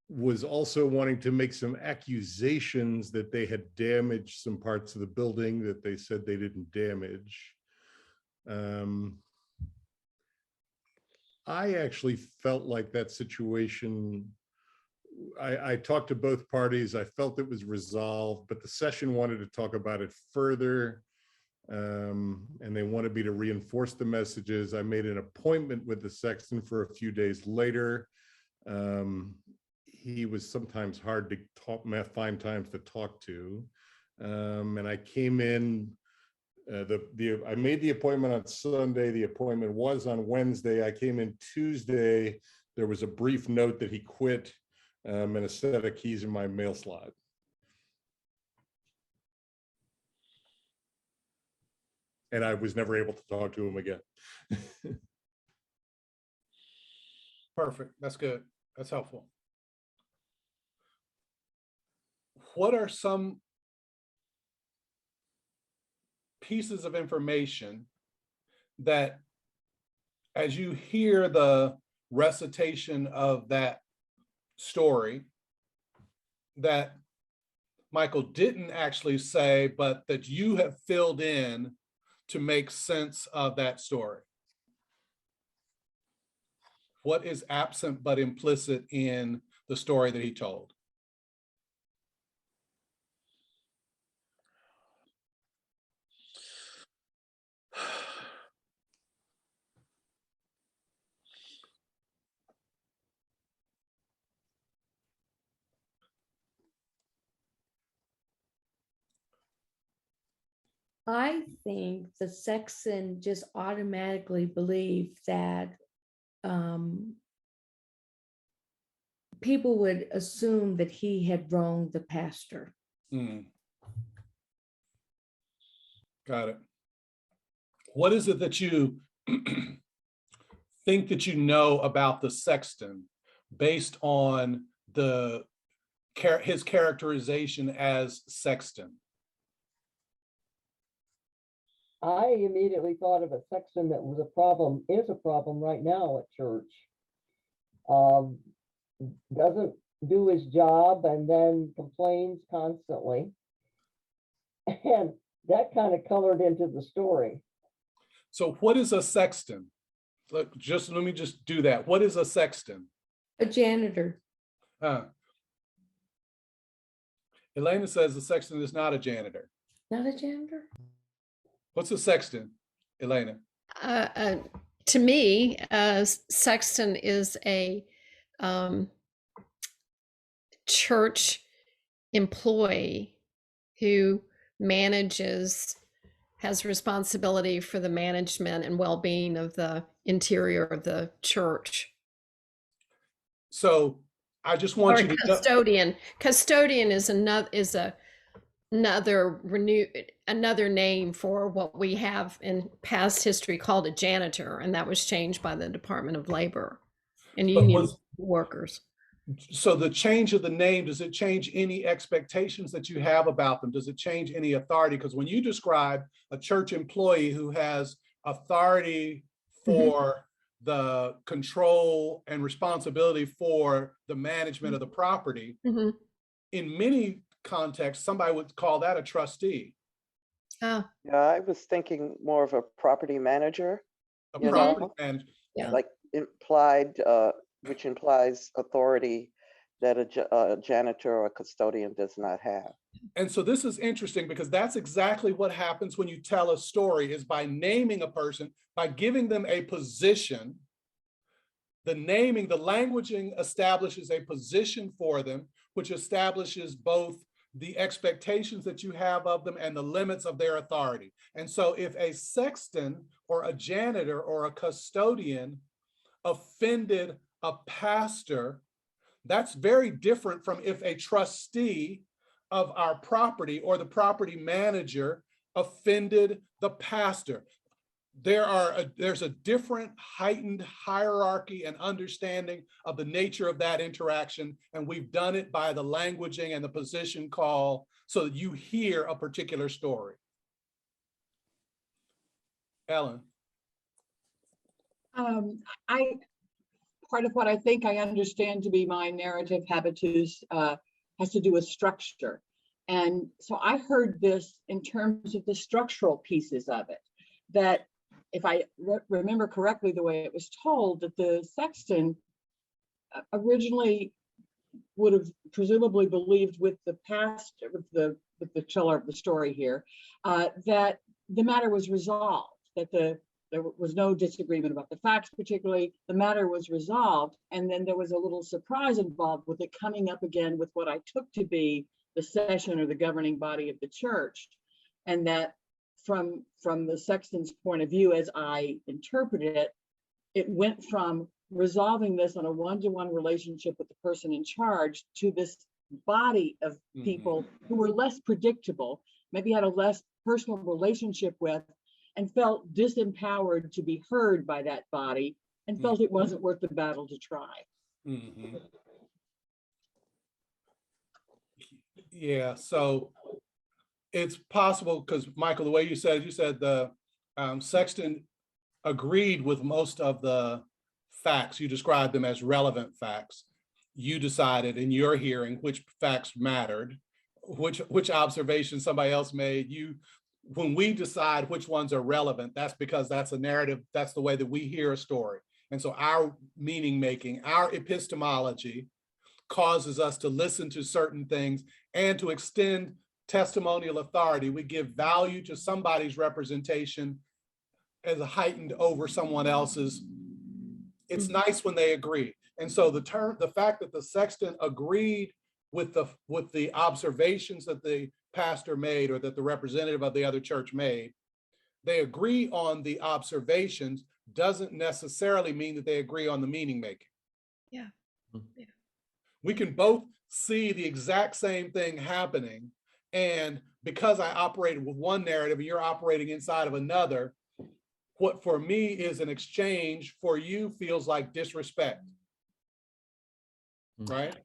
was also wanting to make some accusations that they had damaged some parts of the building that they said they didn't damage. I actually felt like that situation, I talked to both parties. I felt it was resolved, but the session wanted to talk about it further. And they wanted me to reinforce the messages. I made an appointment with the sexton for a few days later. He was sometimes hard to find times to talk to. And I came in, I made the appointment on Sunday. The appointment was on Wednesday. I came in Tuesday. There was a brief note that he quit, and a set of keys in my mail slot. And I was never able to talk to him again. Perfect. That's good. That's helpful. What are some pieces of information that, as you hear the recitation of that story, that Michael didn't actually say, but that you have filled in to make sense of that story? What is absent but implicit in the story that he told? I think the sexton just automatically believed that people would assume that he had wronged the pastor. Got it. What is it that you think that you know about the sexton based on his characterization as sexton? I immediately thought of a sexton that was a problem, is a problem right now at church. Doesn't do his job and then complains constantly. And that kind of colored into the story. So what is a sexton? Let me just do that. What is a sexton? A janitor. Elena says the sexton is not a janitor. Not a janitor? What's a sexton, Elena? To me, sexton is a church employee who has responsibility for the management and well-being of the interior of the church. So I just want you to custodian. Custodian is another name for what we have in past history called a janitor, and that was changed by the Department of Labor and union workers. So the change of the name, does it change any expectations that you have about them? Does it change any authority? Because when you describe a church employee who has authority for the control and responsibility for the management of the property, in many context, somebody would call that a trustee. Oh, Yeah, I was thinking more of a property manager, A You property know, manager. yeah. like implied, which implies authority that a janitor or a custodian does not have. And so this is interesting because that's exactly what happens when you tell a story, is by naming a person, by giving them a position. The naming, the languaging establishes a position for them, which establishes both the expectations that you have of them and the limits of their authority. And so if a sexton or a janitor or a custodian offended a pastor, that's very different from if a trustee of our property or the property manager offended the pastor. There's a different heightened hierarchy and understanding of the nature of that interaction. And we've done it by the languaging and the position call so that you hear a particular story. Ellen. Part of what I think I understand to be my narrative habitus has to do with structure. And so I heard this in terms of the structural pieces of it, that if I remember correctly, the way it was told, that the sexton originally would have presumably believed with the pastor, with the teller of the story here, that the matter was resolved, that there was no disagreement about the facts particularly, the matter was resolved. And then there was a little surprise involved with it coming up again with what I took to be the session or the governing body of the church. And that from the sexton's point of view, as I interpreted it, it went from resolving this on a one-to-one relationship with the person in charge to this body of people who were less predictable, maybe had a less personal relationship with, and felt disempowered to be heard by that body, and felt it wasn't worth the battle to try. Yeah, so it's possible because Michael, the way you said the sexton agreed with most of the facts. You described them as relevant facts. You decided in your hearing which facts mattered, which observations somebody else made. When we decide which ones are relevant, that's because that's a narrative. That's the way that we hear a story. And so our meaning making, our epistemology causes us to listen to certain things and to extend testimonial authority. We give value to somebody's representation as a heightened over someone else's. It's nice when they agree. And so the fact that the sexton agreed with the observations that the pastor made or that the representative of the other church made, they agree on the observations doesn't necessarily mean that they agree on the meaning making. Yeah. We can both see the exact same thing happening. And because I operated with one narrative and you're operating inside of another, what for me is an exchange for you feels like disrespect, right?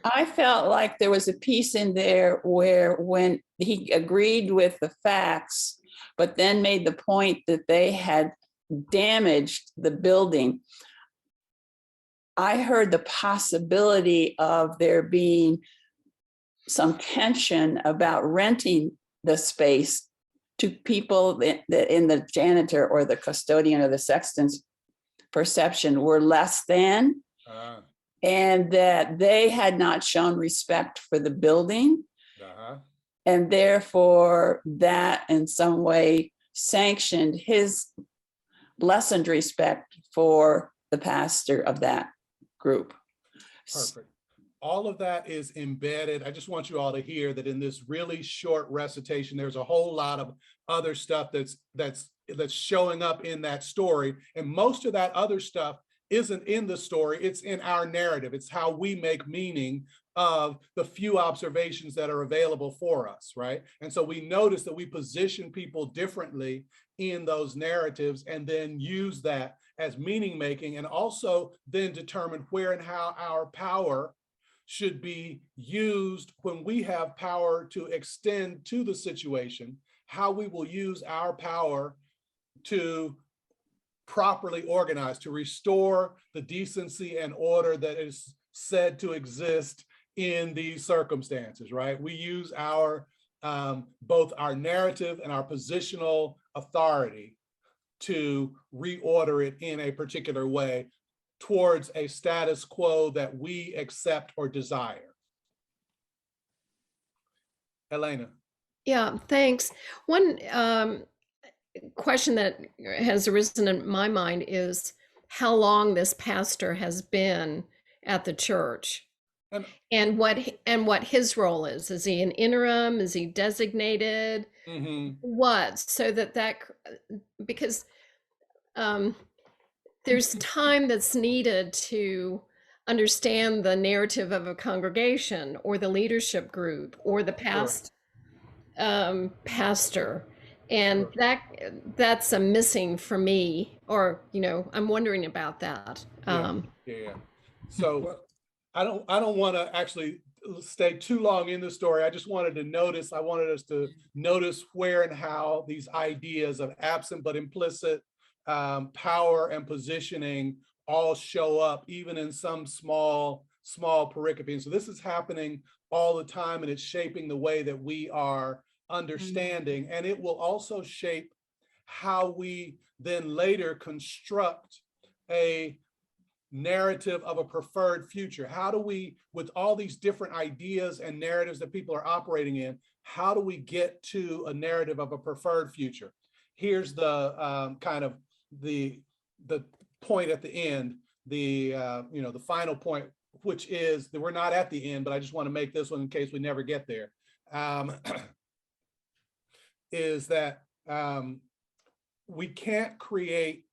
I felt like there was a piece in there where when he agreed with the facts, but then made the point that they had damaged the building, I heard the possibility of there being some tension about renting the space to people that in the janitor or the custodian or the sexton's perception were less than, and that they had not shown respect for the building. And therefore that in some way sanctioned his lessened respect for the pastor of that group. Perfect. All of that is embedded. I just want you all to hear that in this really short recitation, there's a whole lot of other stuff that's showing up in that story. And most of that other stuff isn't in the story, it's in our narrative. It's how we make meaning of the few observations that are available for us, right? And so we notice that we position people differently in those narratives and then use that as meaning making, and also then determine where and how our power should be used when we have power to extend to the situation, how we will use our power to properly organize, to restore the decency and order that is said to exist in these circumstances, right? We use our both our narrative and our positional authority to reorder it in a particular way towards a status quo that we accept or desire. Elena. Yeah, thanks. One question that has arisen in my mind is how long this pastor has been at the church, and what his role is. Is he an interim? Is he designated? What? So that because there's time that's needed to understand the narrative of a congregation or the leadership group or the past pastor, and that's a missing for me, or I'm wondering about that. Yeah. So I don't want to actually stay too long in the story. I just wanted us to notice where and how these ideas of absent but implicit power and positioning all show up, even in some small pericope. And so this is happening all the time, and it's shaping the way that we are understanding, and it will also shape how we then later construct a narrative of a preferred future. How do we, with all these different ideas and narratives that people are operating in, how do we get to a narrative of a preferred future? Here's the kind of the point at the end, the final point, which is that we're not at the end, but I just want to make this one in case we never get there. Is that we can't create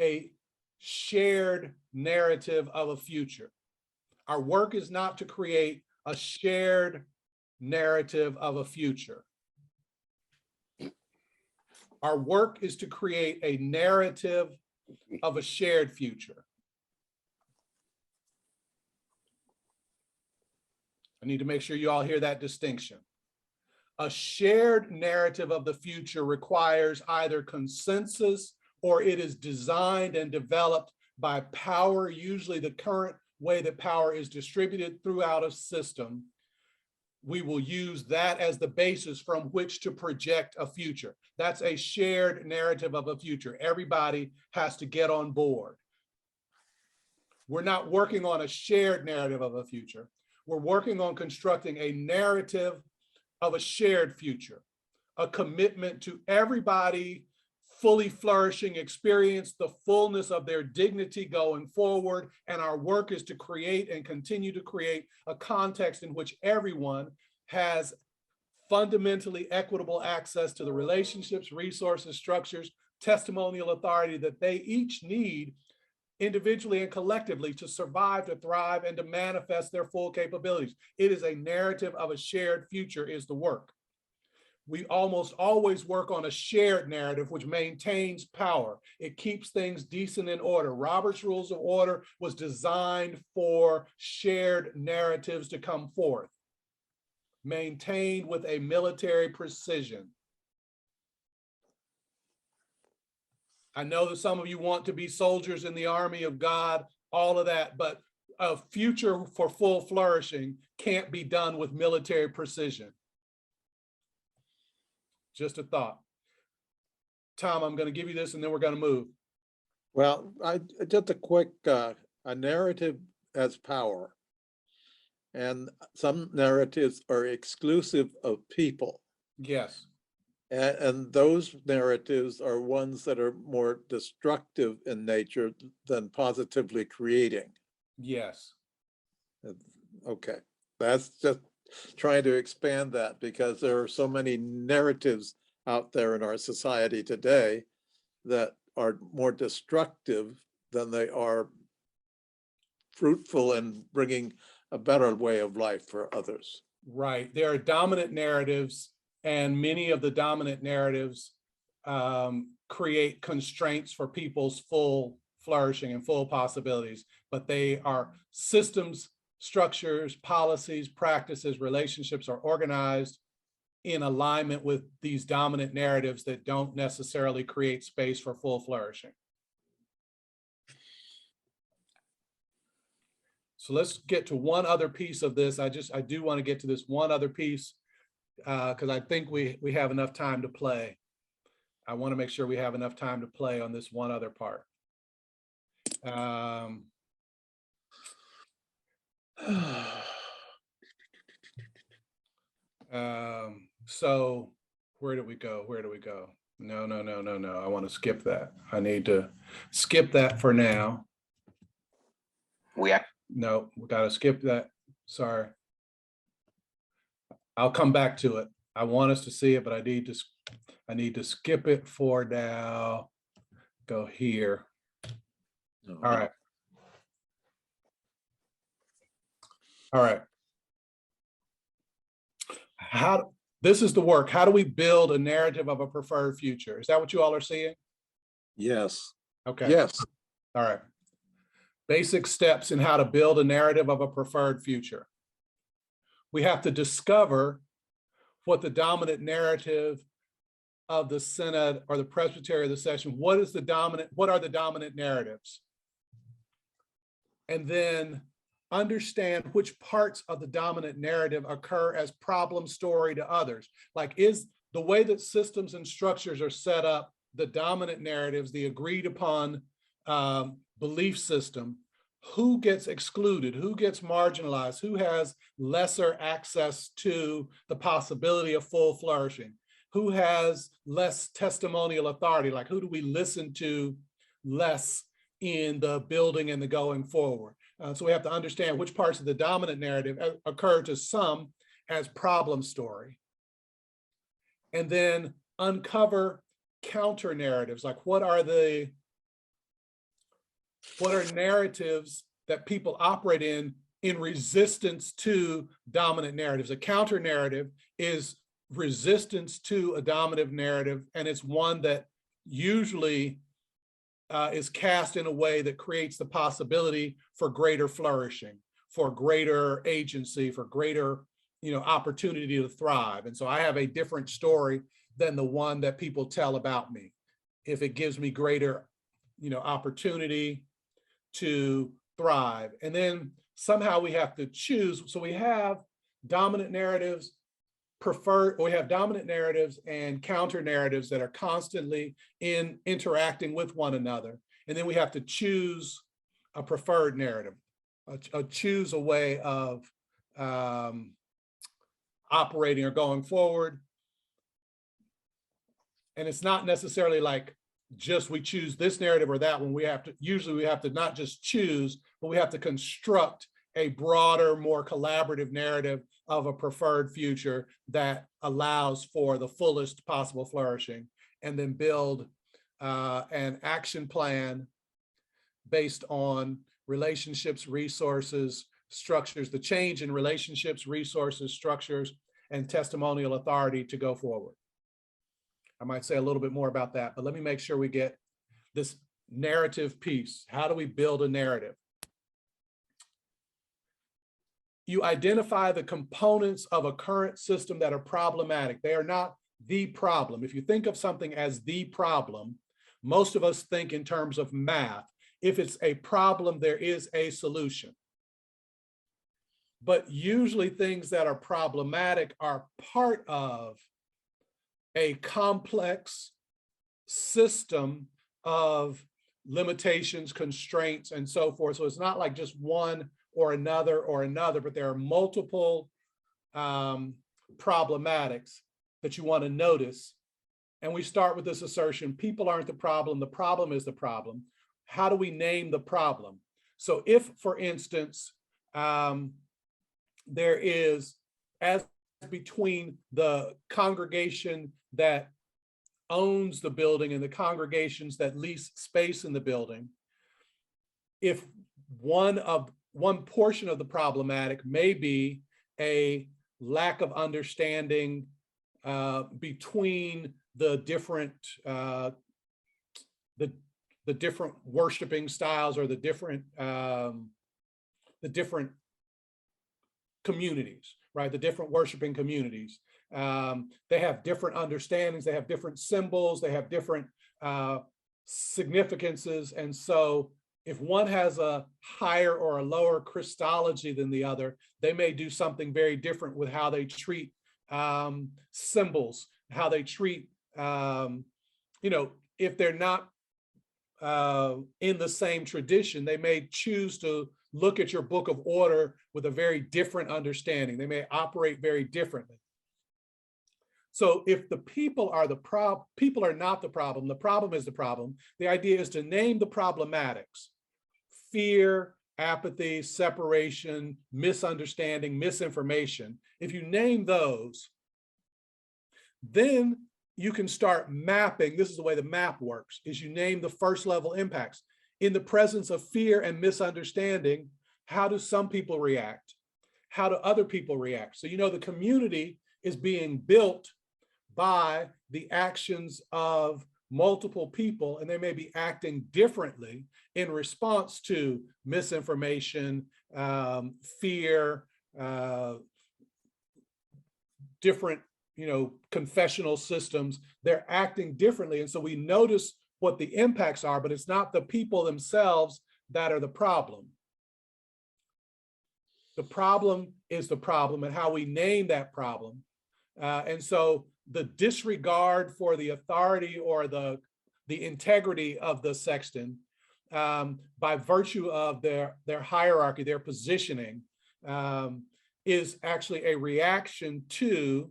a shared narrative of a future. Our work is not to create a shared narrative of a future. Our work is to create a narrative of a shared future. I need to make sure you all hear that distinction. A shared narrative of the future requires either consensus or it is designed and developed by power, usually the current way that power is distributed throughout a system. We will use that as the basis from which to project a future. That's a shared narrative of a future. Everybody has to get on board. We're not working on a shared narrative of a future. We're working on constructing a narrative of a shared future, a commitment to everybody fully flourishing, experience the fullness of their dignity going forward. And our work is to create and continue to create a context in which everyone has fundamentally equitable access to the relationships, resources, structures, testimonial authority that they each need individually and collectively to survive, to thrive, and to manifest their full capabilities. It is a narrative of a shared future is the work. We almost always work on a shared narrative which maintains power. It keeps things decent in order. Robert's Rules of Order was designed for shared narratives to come forth, maintained with a military precision. I know that some of you want to be soldiers in the army of God, all of that, but a future for full flourishing can't be done with military precision. Just a thought. Tom, I'm going to give you this and then we're going to move. Well, just a quick, a narrative has power. And some narratives are exclusive of people. Yes. And those narratives are ones that are more destructive in nature than positively creating. Yes. Okay, that's just trying to expand that because there are so many narratives out there in our society today that are more destructive than they are fruitful in bringing a better way of life for others. Right. There are dominant narratives, and many of the dominant narratives create constraints for people's full flourishing and full possibilities, but they are systems, structures, policies, practices, relationships are organized in alignment with these dominant narratives that don't necessarily create space for full flourishing. So let's get to one other piece of this. I do want to get to this one other piece because I think we have enough time to play. I want to make sure we have enough time to play on this one other part. So where did we go? Where do we go? No. I want to skip that. I need to skip that for now. No, we got to skip that. Sorry. I'll come back to it. I want us to see it, but I need to skip it for now. Go here. All right. All right. This is the work. How do we build a narrative of a preferred future? Is that what you all are seeing? Yes. Okay. Yes. All right. Basic steps in how to build a narrative of a preferred future. We have to discover what the dominant narrative of the synod or the presbytery of the session, what are the dominant narratives? And then understand which parts of the dominant narrative occur as problem story to others. Like, is the way that systems and structures are set up, the dominant narratives, the agreed upon belief system, who gets excluded, who gets marginalized, who has lesser access to the possibility of full flourishing, who has less testimonial authority, like who do we listen to less in the building and the going forward. So we have to understand which parts of the dominant narrative occur to some as problem story. And then uncover counter narratives, like what are narratives that people operate in resistance to dominant narratives. A counter narrative is resistance to a dominant narrative, and it's one that usually is cast in a way that creates the possibility for greater flourishing, for greater agency, for greater opportunity to thrive. And so I have a different story than the one that people tell about me. If it gives me greater opportunity to thrive. And then somehow we have to choose. So we have dominant narratives, we have dominant narratives and counter narratives that are constantly interacting with one another. And then we have to choose a preferred narrative, choose a way of operating or going forward. And it's not necessarily like just we choose this narrative or that one. We have to not just choose, but we have to construct a broader, more collaborative narrative of a preferred future that allows for the fullest possible flourishing, and then build an action plan based on relationships, resources, structures, the change in relationships, resources, structures, and testimonial authority to go forward. I might say a little bit more about that, but let me make sure we get this narrative piece. How do we build a narrative? You identify the components of a current system that are problematic. They are not the problem. If you think of something as the problem, most of us think in terms of math. If it's a problem, there is a solution. But usually things that are problematic are part of a complex system of limitations, constraints, and so forth. So it's not like just one or another, but there are multiple problematics that you want to notice. And we start with this assertion: people aren't the problem is the problem. How do we name the problem? So if, for instance, there is, as between the congregation that owns the building and the congregations that lease space in the building, if one portion of the problematic may be a lack of understanding between the different worshiping styles, or the different communities, right? The different worshiping communities. They have different understandings, they have different symbols, they have different significances. And so If one has a higher or a lower Christology than the other, they may do something very different with how they treat symbols, how they treat, if they're not in the same tradition, they may choose to look at your book of order with a very different understanding. They may operate very differently. So if the people are people are not the problem is the problem. The idea is to name the problematics: fear, apathy, separation, misunderstanding, misinformation. If you name those, then you can start mapping. This is the way the map works, is you name the first level impacts. In the presence of fear and misunderstanding, how do some people react? How do other people react? So, the community is being built by the actions of multiple people, and they may be acting differently in response to misinformation, fear, different, confessional systems. They're acting differently. And so we notice what the impacts are, but it's not the people themselves that are the problem. The problem is the problem and how we name that problem. And so the disregard for the authority or the integrity of the sexton, by virtue of their hierarchy, their positioning, is actually a reaction to,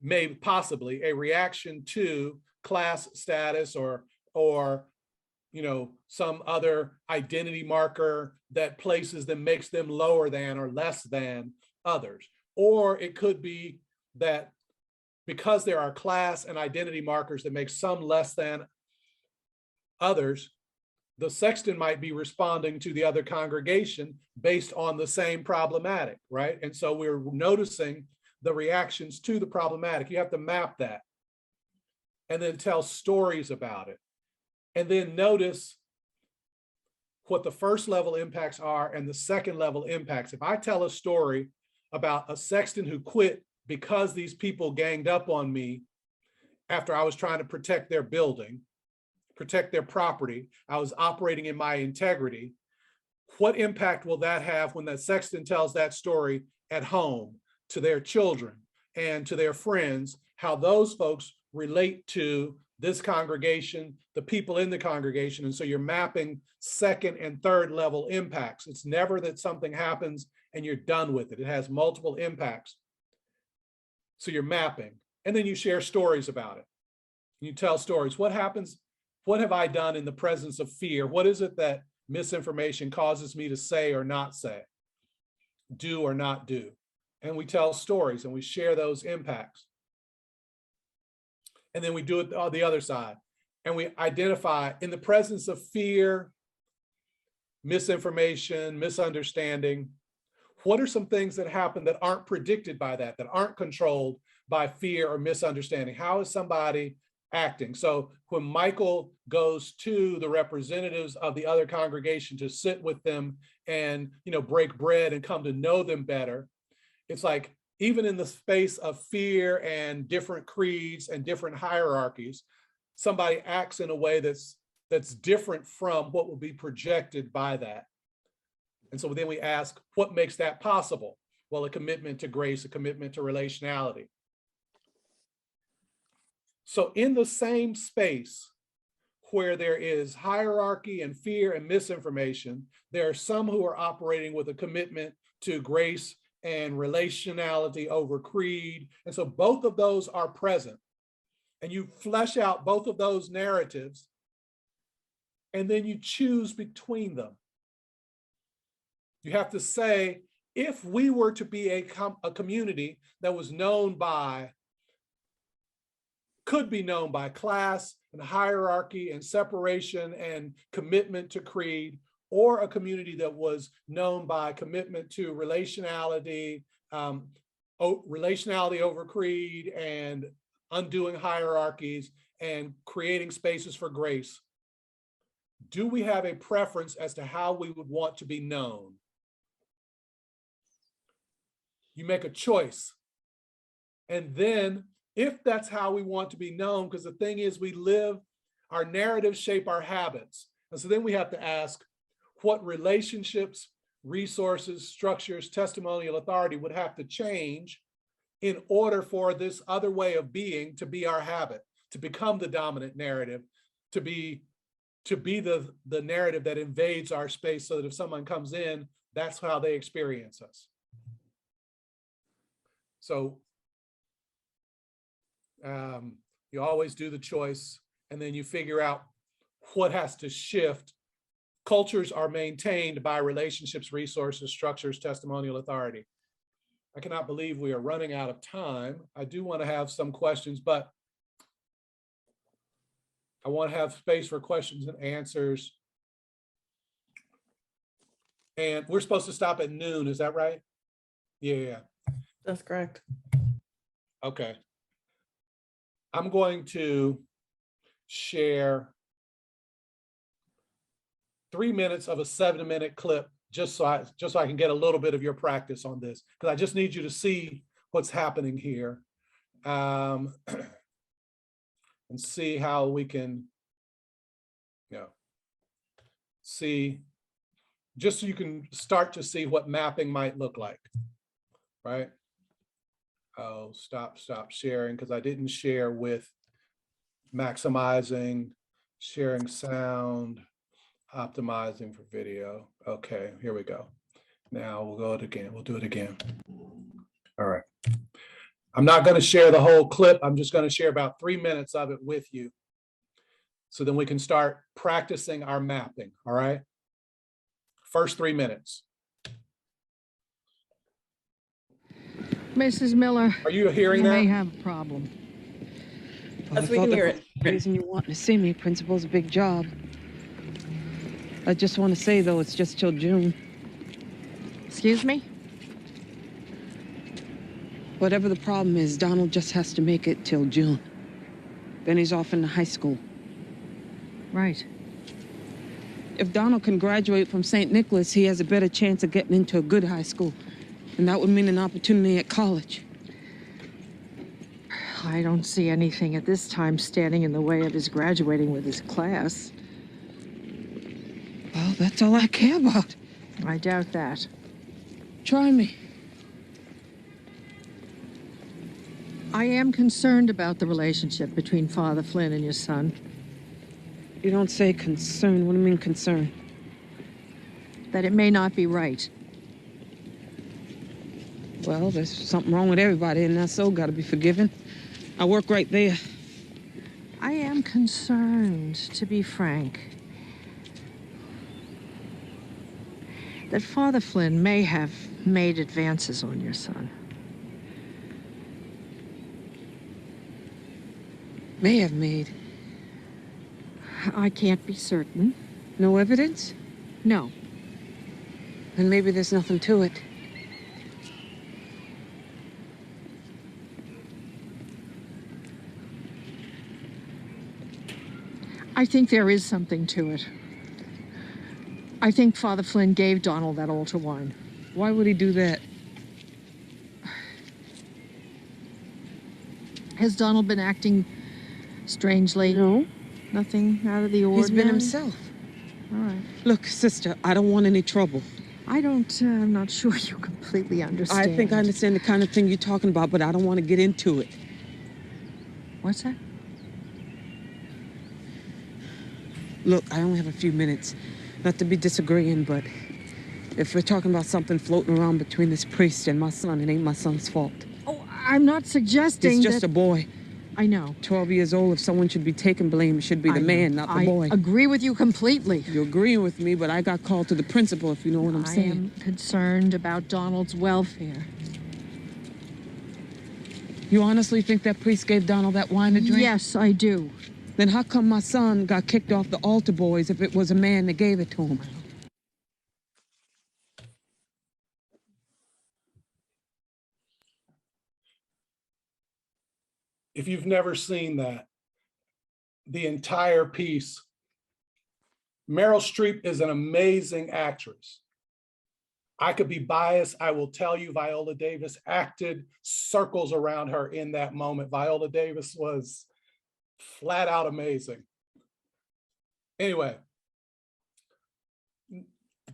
maybe possibly a reaction to class status or some other identity marker that places them, makes them lower than or less than others. Or it could be that because there are class and identity markers that make some less than others, the sexton might be responding to the other congregation based on the same problematic, right? And so we're noticing the reactions to the problematic. You have to map that and then tell stories about it. And then notice what the first level impacts are and the second level impacts. If I tell a story about a sexton who quit because these people ganged up on me after I was trying to protect their building, protect their property, I was operating in my integrity, what impact will that have when that sexton tells that story at home to their children and to their friends, how those folks relate to this congregation, the people in the congregation? And so you're mapping second and third level impacts. It's never that something happens and you're done with it. It has multiple impacts. So you're mapping, and then you share stories about it. You tell stories. What happens? What have I done in the presence of fear? What is it that misinformation causes me to say or not say, do or not do? And we tell stories and we share those impacts. And then we do it on the other side. And we identify, in the presence of fear, misinformation, misunderstanding, what are some things that happen that aren't predicted by that aren't controlled by fear or misunderstanding? How is somebody acting? So when Michael goes to the representatives of the other congregation to sit with them and, break bread and come to know them better, it's like, even in the space of fear and different creeds and different hierarchies, somebody acts in a way that's different from what will be projected by that. And so then we ask, what makes that possible? Well, a commitment to grace, a commitment to relationality. So in the same space where there is hierarchy and fear and misinformation, there are some who are operating with a commitment to grace and relationality over creed. And so both of those are present. And you flesh out both of those narratives, and then you choose between them. You have to say, if we were to be a community that was could be known by class and hierarchy and separation and commitment to creed, or a community that was known by commitment to relationality, relationality over creed, and undoing hierarchies and creating spaces for grace, do we have a preference as to how we would want to be known? You make a choice. And then if that's how we want to be known, because the thing is, our narratives shape our habits. And so then we have to ask what relationships, resources, structures, testimonial authority would have to change in order for this other way of being to be our habit, to become the dominant narrative, to be the narrative that invades our space, so that if someone comes in, that's how they experience us. So you always do the choice, and then you figure out what has to shift. Cultures are maintained by relationships, resources, structures, testimonial authority. I cannot believe we are running out of time. I do want to have some questions, but I want to have space for questions and answers. And we're supposed to stop at noon, is that right? Yeah. That's correct. Okay. I'm going to share 3 minutes of a 7-minute clip just so I can get a little bit of your practice on this, because I just need you to see what's happening here, and see how we can, see, just so you can start to see what mapping might look like, right? Oh, stop sharing, because I didn't share with maximizing, sharing sound, optimizing for video. Okay, here we go. Now we'll go it again. We'll do it again. All right. I'm not going to share the whole clip. I'm just going to share about 3 minutes of it with you, so then we can start practicing our mapping. All right. First 3 minutes. Mrs. Miller. Are you hearing you that? may have a problem. Yes, we can hear it. The reason you want to see me, principal's a big job. I just want to say, though, it's just till June. Excuse me? Whatever the problem is, Donald just has to make it till June. Then he's off into high school. Right. If Donald can graduate from St. Nicholas, he has a better chance of getting into a good high school. And that would mean an opportunity at college. I don't see anything at this time standing in the way of his graduating with his class. Well, that's all I care about. I doubt that. Try me. I am concerned about the relationship between Father Flynn and your son. You don't say concern. What do you mean concern? That it may not be right. Well, there's something wrong with everybody, and that soul got to be forgiven. I work right there. I am concerned, to be frank, that Father Flynn may have made advances on your son. May have made. I can't be certain. No evidence? No. Then maybe there's nothing to it. I think there is something to it. I think Father Flynn gave Donald that altar wine. Why would he do that? Has Donald been acting strangely? No. Nothing out of the ordinary? He's been himself. All right. Look, sister, I don't want any trouble. I'm not sure you completely understand. I think I understand the kind of thing you're talking about, but I don't want to get into it. What's that? Look, I only have a few minutes. Not to be disagreeing, but if we're talking about something floating around between this priest and my son, it ain't my son's fault. Oh, I'm not suggesting He's just a boy. I know. 12 years old. If someone should be taking blame, it should be the man, not the boy. I agree with you completely. You're agreeing with me, but I got called to the principal, if you know what I'm saying. I am concerned about Donald's welfare. You honestly think that priest gave Donald that wine to drink? Yes, I do. Then how come my son got kicked off the altar boys if it was a man that gave it to him? If you've never seen that, the entire piece, Meryl Streep is an amazing actress. I could be biased. I will tell you, Viola Davis acted circles around her in that moment. Viola Davis was flat out amazing. Anyway,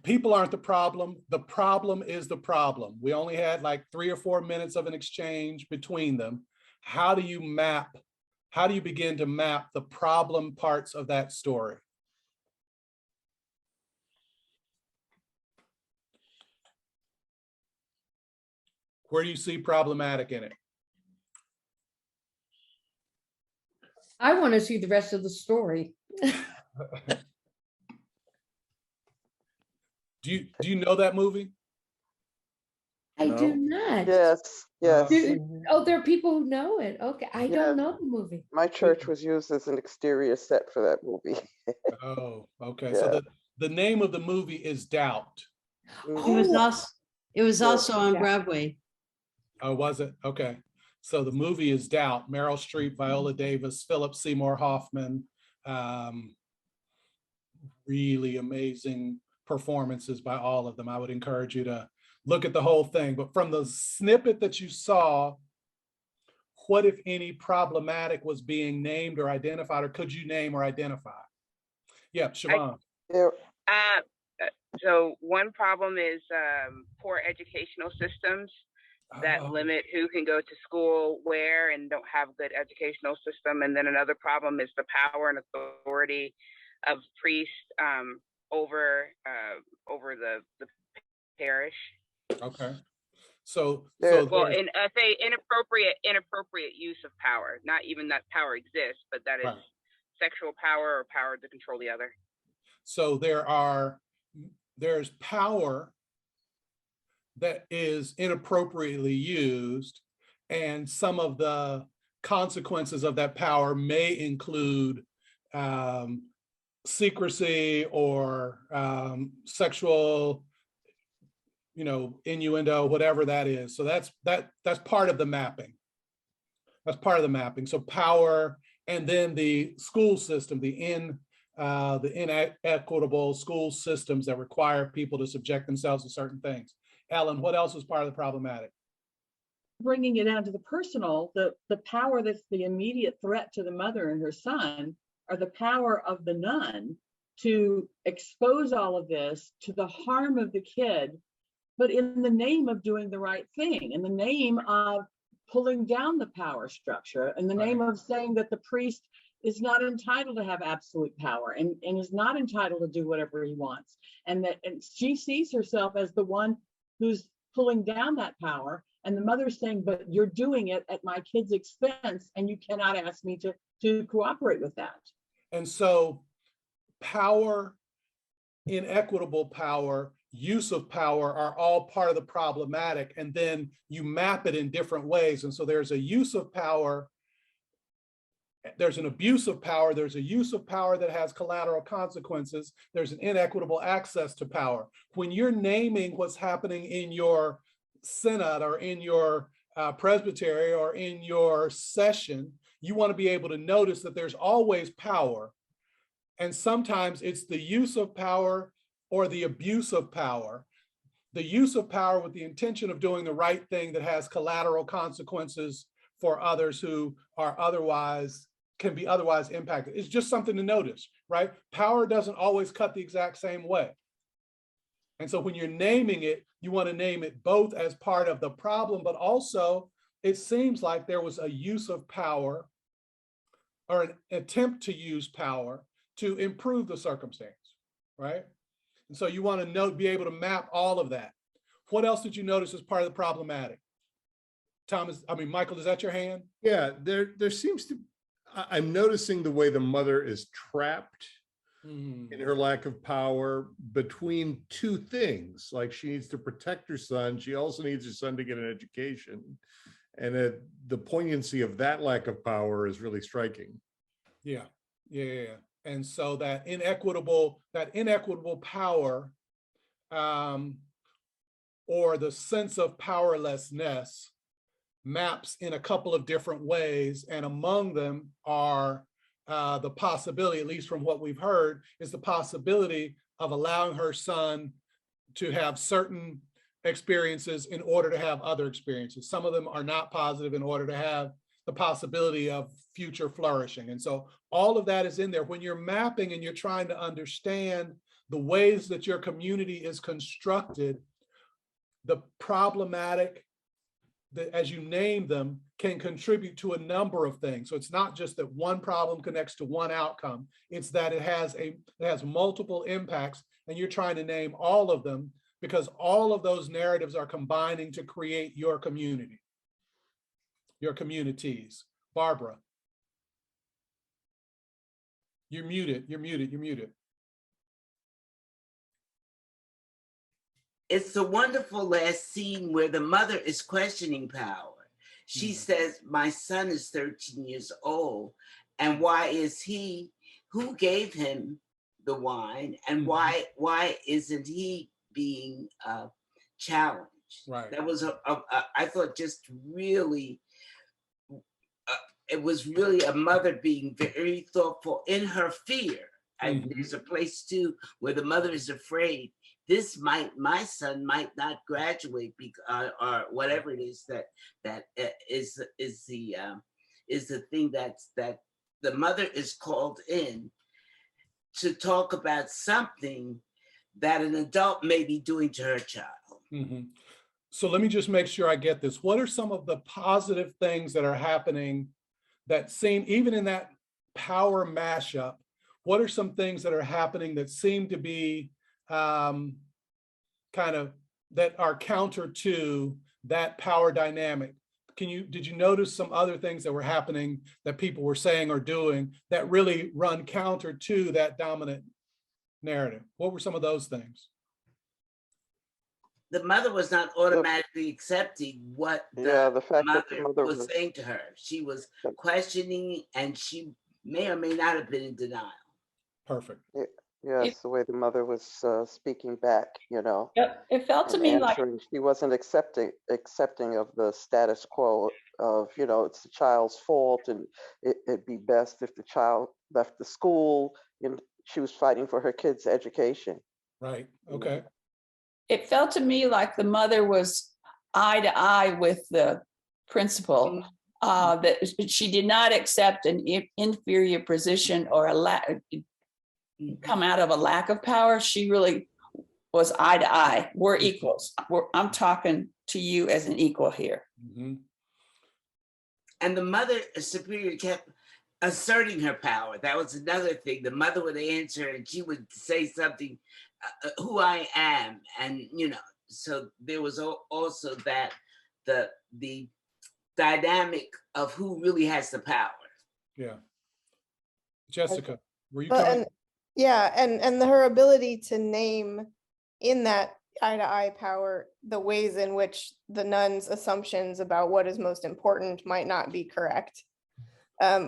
people aren't the problem. The problem is the problem. We only had like 3 or 4 minutes of an exchange between them. How do you begin to map the problem parts of that story? Where do you see problematic in it? I want to see the rest of the story. Do you know that movie? I do not. Yes, yes. Oh, there are people who know it. Okay, I don't know the movie. My church was used as an exterior set for that movie. Oh, okay. Yeah. So the name of the movie is Doubt. It was also on Yeah. Broadway. Oh, was it? Okay. So the movie is Doubt. Meryl Streep, Viola Davis, Philip Seymour Hoffman. Really amazing performances by all of them. I would encourage you to look at the whole thing. But from the snippet that you saw, what, if any, problematic was being named or identified, or could you name or identify? Yeah, Siobhan. So one problem is poor educational systems that limit who can go to school where and don't have good educational system. And then another problem is the power and authority of priests over the parish. Okay. So well, and I say inappropriate use of power, not even that power exists, but that is sexual power or power to control the other. So there's power that is inappropriately used, and some of the consequences of that power may include secrecy or sexual, innuendo, whatever that is. So that's part of the mapping. That's part of the mapping. So power, and then the school system, the inequitable school systems that require people to subject themselves to certain things. Ellen, what else is part of the problematic? Bringing it down to the personal, the power that's the immediate threat to the mother and her son are the power of the nun to expose all of this to the harm of the kid, but in the name of doing the right thing, in the name of pulling down the power structure, in the name of saying that the priest is not entitled to have absolute power and is not entitled to do whatever he wants. And she sees herself as the one who's pulling down that power. And the mother's saying, but you're doing it at my kid's expense and you cannot ask me to cooperate with that. And so power, inequitable power, use of power are all part of the problematic. And then you map it in different ways. And so there's a use of power, there's an abuse of power, there's a use of power that has collateral consequences, there's an inequitable access to power. When you're naming what's happening in your synod or in your presbytery or in your session, you want to be able to notice that there's always power. And sometimes it's the use of power or the abuse of power. The use of power with the intention of doing the right thing that has collateral consequences for others who are can be otherwise impacted. It's just something to notice, right? Power doesn't always cut the exact same way. And so when you're naming it, you want to name it both as part of the problem, but also it seems like there was a use of power or an attempt to use power to improve the circumstance, right? And so you want to be able to map all of that. What else did you notice as part of the problematic? Michael, is that your hand? Yeah, there seems to, I'm noticing the way the mother is trapped in her lack of power between two things. Like she needs to protect her son. She also needs her son to get an education. And the poignancy of that lack of power is really striking. Yeah. And so that inequitable power or the sense of powerlessness maps in a couple of different ways. And among them are the possibility, at least from what we've heard, is the possibility of allowing her son to have certain experiences in order to have other experiences. Some of them are not positive in order to have the possibility of future flourishing. And so all of that is in there. When you're mapping and you're trying to understand the ways that your community is constructed, the problematic, as you name them, can contribute to a number of things. So it's not just that one problem connects to one outcome. It's that it has multiple impacts, and you're trying to name all of them because all of those narratives are combining to create your community, your communities. Barbara. You're muted, you're muted, you're muted. It's the wonderful last scene where the mother is questioning power. She says, my son is 13 years old, and why is he, who gave him the wine, and why isn't he being challenged? Right. That was, I thought, just really, it was really a mother being very thoughtful in her fear. And there's a place too where the mother is afraid my son might not graduate or whatever it is that is the thing that the mother is called in to talk about something that an adult may be doing to her child. So let me just make sure I get this. What are some of the positive things that are happening that seem, even in that power mashup, what are some things that are happening that seem to be kind of, that are counter to that power dynamic? Did you notice some other things that were happening that people were saying or doing that really run counter to that dominant narrative? What were some of those things? The mother was not automatically accepting what the fact that the mother was saying to her. She was questioning, and she may or may not have been in denial. Perfect. Yes, the way the mother was speaking back, you know. Yep. It felt to me like she wasn't accepting of the status quo of, you know, it's the child's fault, and it'd be best if the child left the school. And she was fighting for her kids' education. Right. Okay. it felt to me like the mother was eye to eye with the principal, that she did not accept an inferior position or come out of a lack of power. She really was eye to eye. We're equals. I'm talking to you as an equal here. Mm-hmm. And the mother superior kept asserting her power. That was another thing. The mother would answer and she would say something, who I am. And, you know, so there was also that, the dynamic of who really has the power. Yeah. Jessica, were you and her ability to name in that eye-to-eye power the ways in which the nun's assumptions about what is most important might not be correct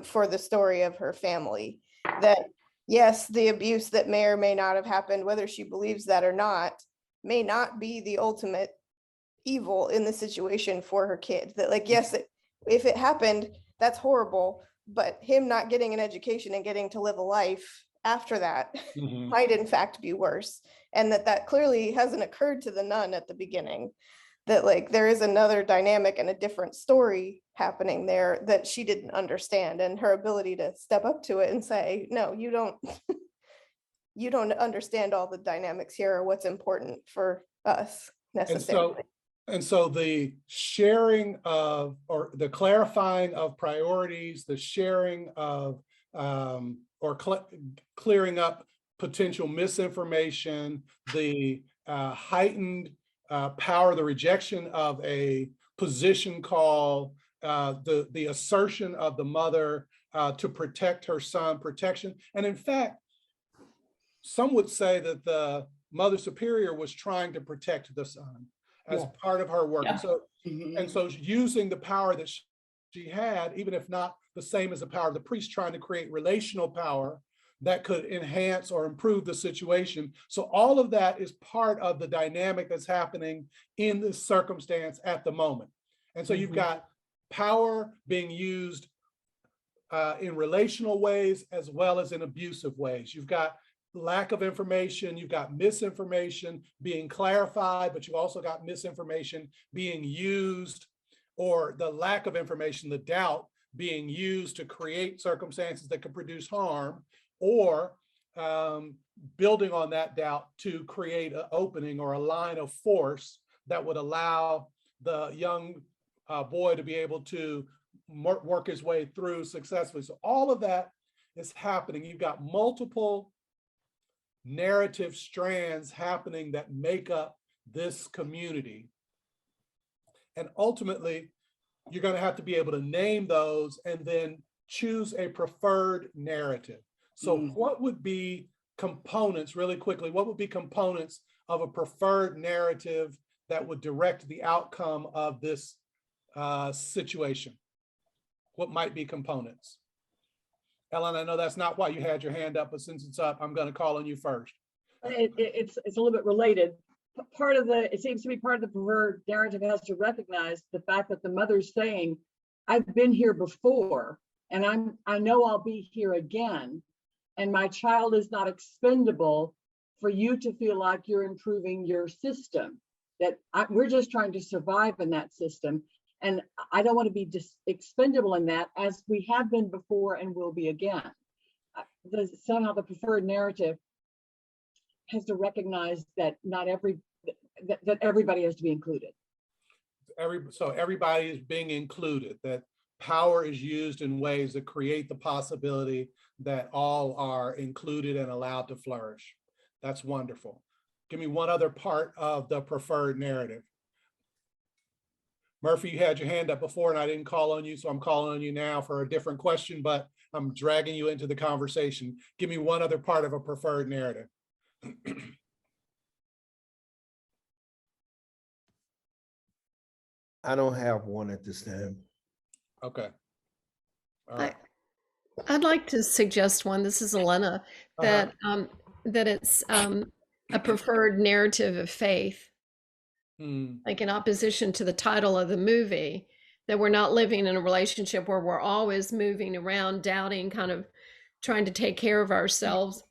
for the story of her family. That yes, the abuse that may or may not have happened, whether she believes that or not, may not be the ultimate evil in the situation for her kid. That like, yes, if it happened, that's horrible, but him not getting an education and getting to live a life after that might in fact be worse. And that clearly hasn't occurred to the nun at the beginning, that like there is another dynamic and a different story happening there that she didn't understand, and her ability to step up to it and say, no, you don't understand all the dynamics here or what's important for us necessarily. And so the sharing of, or the clarifying of priorities, the sharing of, clearing up potential misinformation, the heightened power, the rejection of a position call, the assertion of the mother to protect her son, protection. And in fact, some would say that the Mother Superior was trying to protect the son as part of her work. Yeah. And so using the power that she had, even if not the same as the power of the priest, trying to create relational power that could enhance or improve the situation. So all of that is part of the dynamic that's happening in this circumstance at the moment. And so you've got power being used in relational ways as well as in abusive ways. You've got lack of information, you've got misinformation being clarified, but you've also got misinformation being used, or the lack of information, the doubt being used to create circumstances that could produce harm, or building on that doubt to create an opening or a line of force that would allow the young boy to be able to work his way through successfully. So all of that is happening. You've got multiple narrative strands happening that make up this community. And ultimately, you're going to have to be able to name those and then choose a preferred narrative. So what would be components, really quickly, what would be components of a preferred narrative that would direct the outcome of this situation? What might be components? Ellen, I know that's not why you had your hand up, but since it's up, I'm going to call on you first. It's a little bit related. It seems to be part of the preferred narrative has to recognize the fact that the mother's saying, I've been here before, and I know I'll be here again, and my child is not expendable for you to feel like you're improving your system, that we're just trying to survive in that system. And I don't want to be expendable in that, as we have been before and will be again. Somehow the preferred narrative has to recognize that that everybody has to be included. So everybody is being included, that power is used in ways that create the possibility that all are included and allowed to flourish. That's wonderful. Give me one other part of the preferred narrative. Murphy, you had your hand up before and I didn't call on you, so I'm calling on you now for a different question, but I'm dragging you into the conversation. Give me one other part of a preferred narrative. I don't have one at this time. Okay. All right. I'd like to suggest one. This is Elena, that that it's a preferred narrative of faith. Like in opposition to the title of the movie, that we're not living in a relationship where we're always moving around, doubting, kind of trying to take care of ourselves,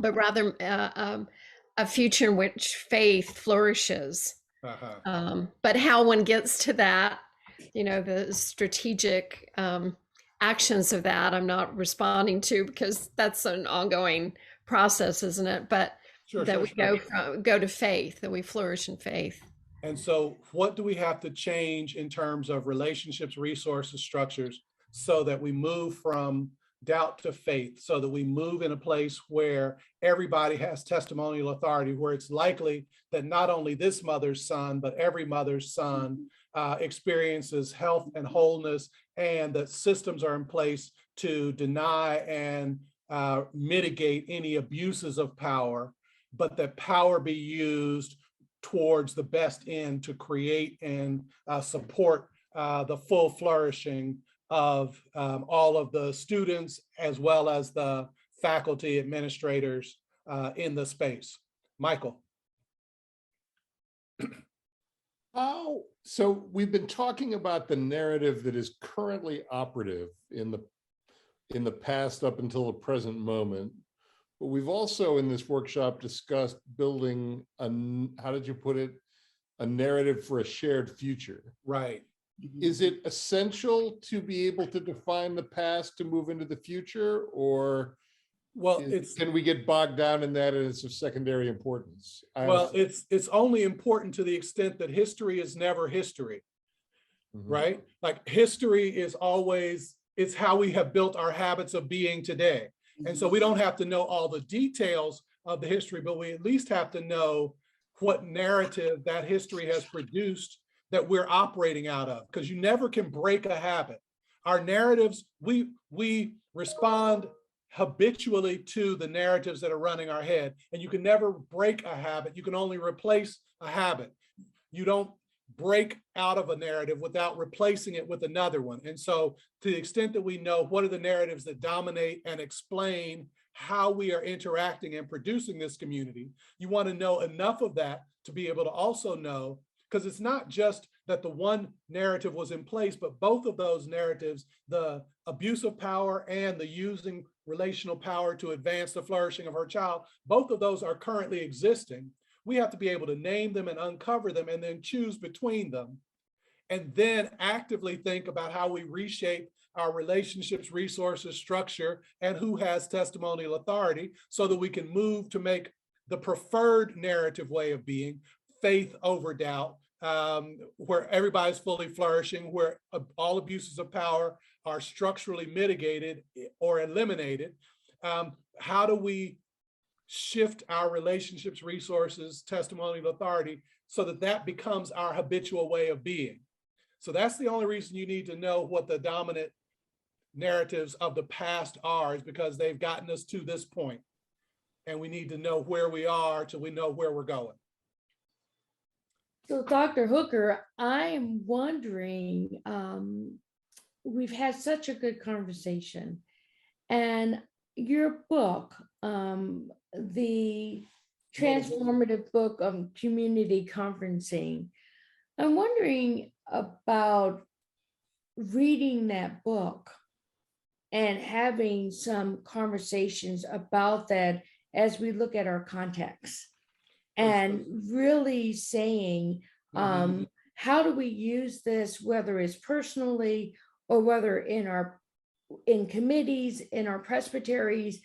but rather a future in which faith flourishes. But how one gets to that, the strategic actions of that, I'm not responding to, because that's an ongoing process, isn't it? But we go to faith, that we flourish in faith. And so what do we have to change in terms of relationships, resources, structures, so that we move from doubt to faith, so that we move in a place where everybody has testimonial authority, where it's likely that not only this mother's son, but every mother's son experiences health and wholeness, and that systems are in place to deny and mitigate any abuses of power, but that power be used towards the best end to create and support the full flourishing of all of the students, as well as the faculty, administrators in the space. Michael. So we've been talking about the narrative that is currently operative in the past up until the present moment. But we've also in this workshop discussed building how did you put it? A narrative for a shared future. Right. Is it essential to be able to define the past to move into the future, or can we get bogged down in that and it's of secondary importance? It's only important to the extent that history is never history, right? Like history is always, it's how we have built our habits of being today. And so we don't have to know all the details of the history, but we at least have to know what narrative that history has produced that we're operating out of, because you never can break a habit. Our narratives, we respond habitually to the narratives that are running our head, and you can never break a habit. You can only replace a habit. You don't break out of a narrative without replacing it with another one. And so to the extent that we know what are the narratives that dominate and explain how we are interacting and producing this community, you want to know enough of that to be able to also know, because it's not just that the one narrative was in place, but both of those narratives, the abuse of power and the using relational power to advance the flourishing of our child, both of those are currently existing. We have to be able to name them and uncover them and then choose between them, and then actively think about how we reshape our relationships, resources, structure, and who has testimonial authority so that we can move to make the preferred narrative way of being faith over doubt, where everybody's fully flourishing, where all abuses of power are structurally mitigated or eliminated. How do we shift our relationships, resources, testimonial authority so that that becomes our habitual way of being? So that's the only reason you need to know what the dominant narratives of the past are, is because they've gotten us to this point. And we need to know where we are till we know where we're going. So Dr. Hooker, I'm wondering, we've had such a good conversation, and your book, the transformative book of community conferencing, I'm wondering about reading that book and having some conversations about that as we look at our context, and really saying, how do we use this, whether it's personally or whether in committees, in our presbyteries,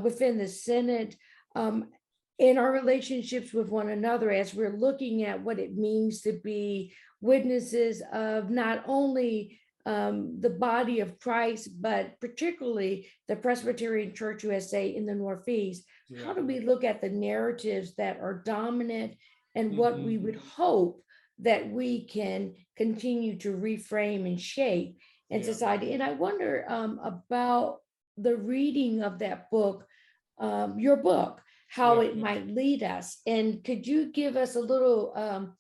within the Senate, in our relationships with one another, as we're looking at what it means to be witnesses of not only the body of Christ, but particularly the Presbyterian Church USA in the Northeast. How do we look at the narratives that are dominant and what we would hope that we can continue to reframe and shape in society? And I wonder about the reading of that book, your book, how it might lead us. And could you give us a little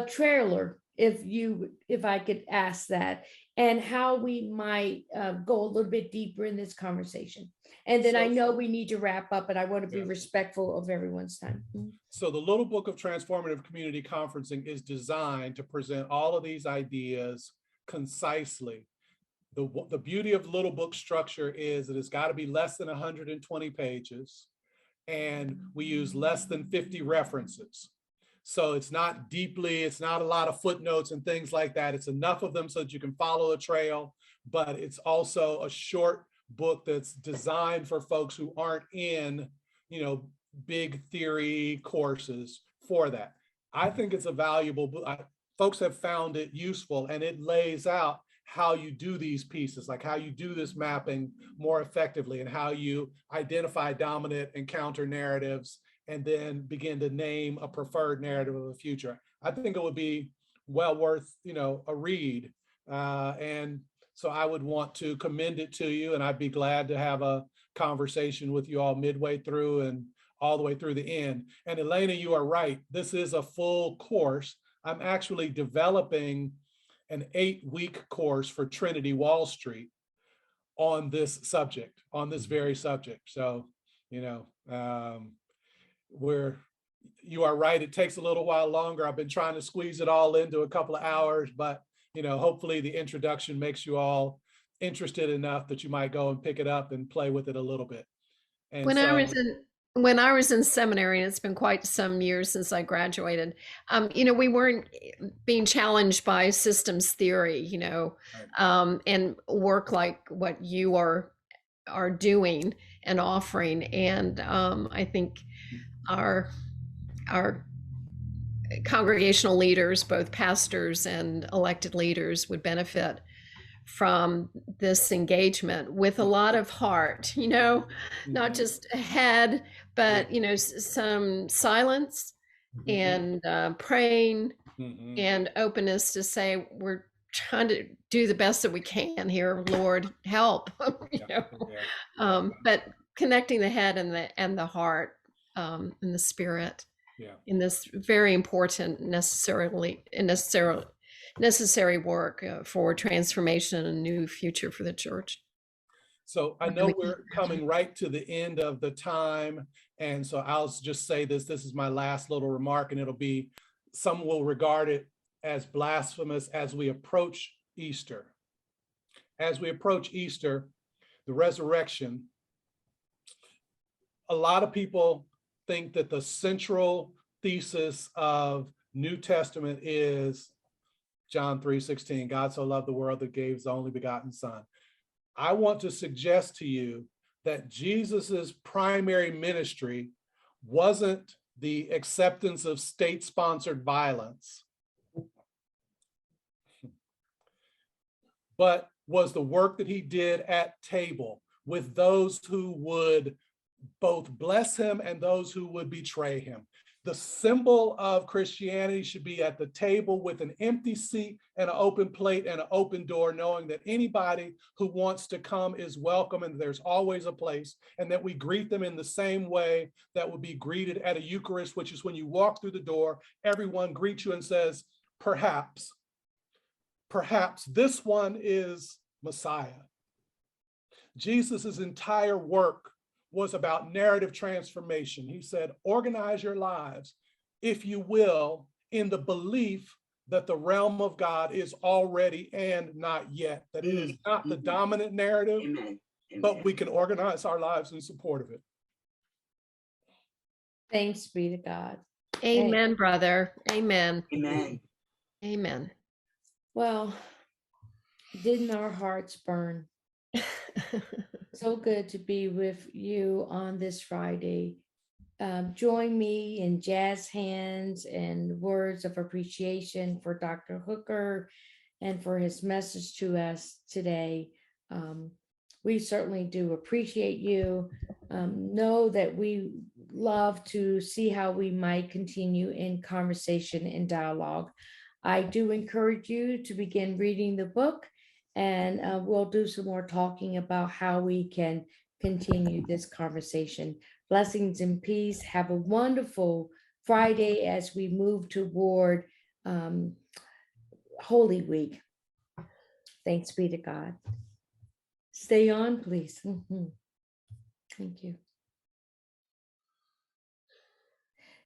trailer, if I could ask that, and how we might go a little bit deeper in this conversation? And then I know we need to wrap up, but I want to be respectful of everyone's time. So the Little Book of Transformative Community Conferencing is designed to present all of these ideas concisely. The beauty of Little Book structure is that it's got to be less than 120 pages, and we use less than 50 references. So it's not it's not a lot of footnotes and things like that. It's enough of them so that you can follow a trail, but it's also a short book that's designed for folks who aren't in, big theory courses for that. I think it's a valuable book. Folks have found it useful, and it lays out how you do these pieces, like how you do this mapping more effectively and how you identify dominant and counter narratives and then begin to name a preferred narrative of the future. I think it would be well worth, a read. And so I would want to commend it to you, and I'd be glad to have a conversation with you all midway through and all the way through the end. And Elena, you are right. This is a full course. I'm actually developing an 8-week course for Trinity Wall Street on this subject, on this very subject. So, you are right. It takes a little while longer. I've been trying to squeeze it all into a couple of hours, but hopefully the introduction makes you all interested enough that you might go and pick it up and play with it a little bit. And when I was in seminary, and it's been quite some years since I graduated, we weren't being challenged by systems theory, and work like what you are doing and offering. And I think our congregational leaders, both pastors and elected leaders, would benefit from this engagement with a lot of heart, not just a head, but, some silence and praying and openness to say, we're trying to do the best that we can here, Lord, help, but connecting the head and the heart and the spirit in this very important, necessary work for transformation and a new future for the church. So I know we're coming right to the end of the time. And so I'll just say this is my last little remark, and it'll be, some will regard it as blasphemous as we approach Easter. As we approach Easter, the resurrection, a lot of people think that the central thesis of New Testament is John 3:16, God so loved the world that gave his only begotten son. I want to suggest to you that Jesus's primary ministry wasn't the acceptance of state-sponsored violence, but was the work that he did at table with those who would both bless him and those who would betray him. The symbol of Christianity should be at the table with an empty seat and an open plate and an open door, knowing that anybody who wants to come is welcome and there's always a place, and that we greet them in the same way that would be greeted at a Eucharist, which is when you walk through the door, everyone greets you and says, perhaps this one is Messiah. Jesus's entire work was about narrative transformation. He said, organize your lives, if you will, in the belief that the realm of God is already and not yet, that it is not the dominant narrative, but we can organize our lives in support of it. Thanks be to God. Amen, brother. Amen. Amen. Amen. Well, didn't our hearts burn? So good to be with you on this Friday. Join me in jazz hands and words of appreciation for Dr. Hooker and for his message to us today. We certainly do appreciate you. Know that we love to see how we might continue in conversation and dialogue. I do encourage you to begin reading the book, and we'll do some more talking about how we can continue this conversation. Blessings and peace. Have a wonderful Friday as we move toward Holy Week. Thanks be to God. Stay on, please. Thank you.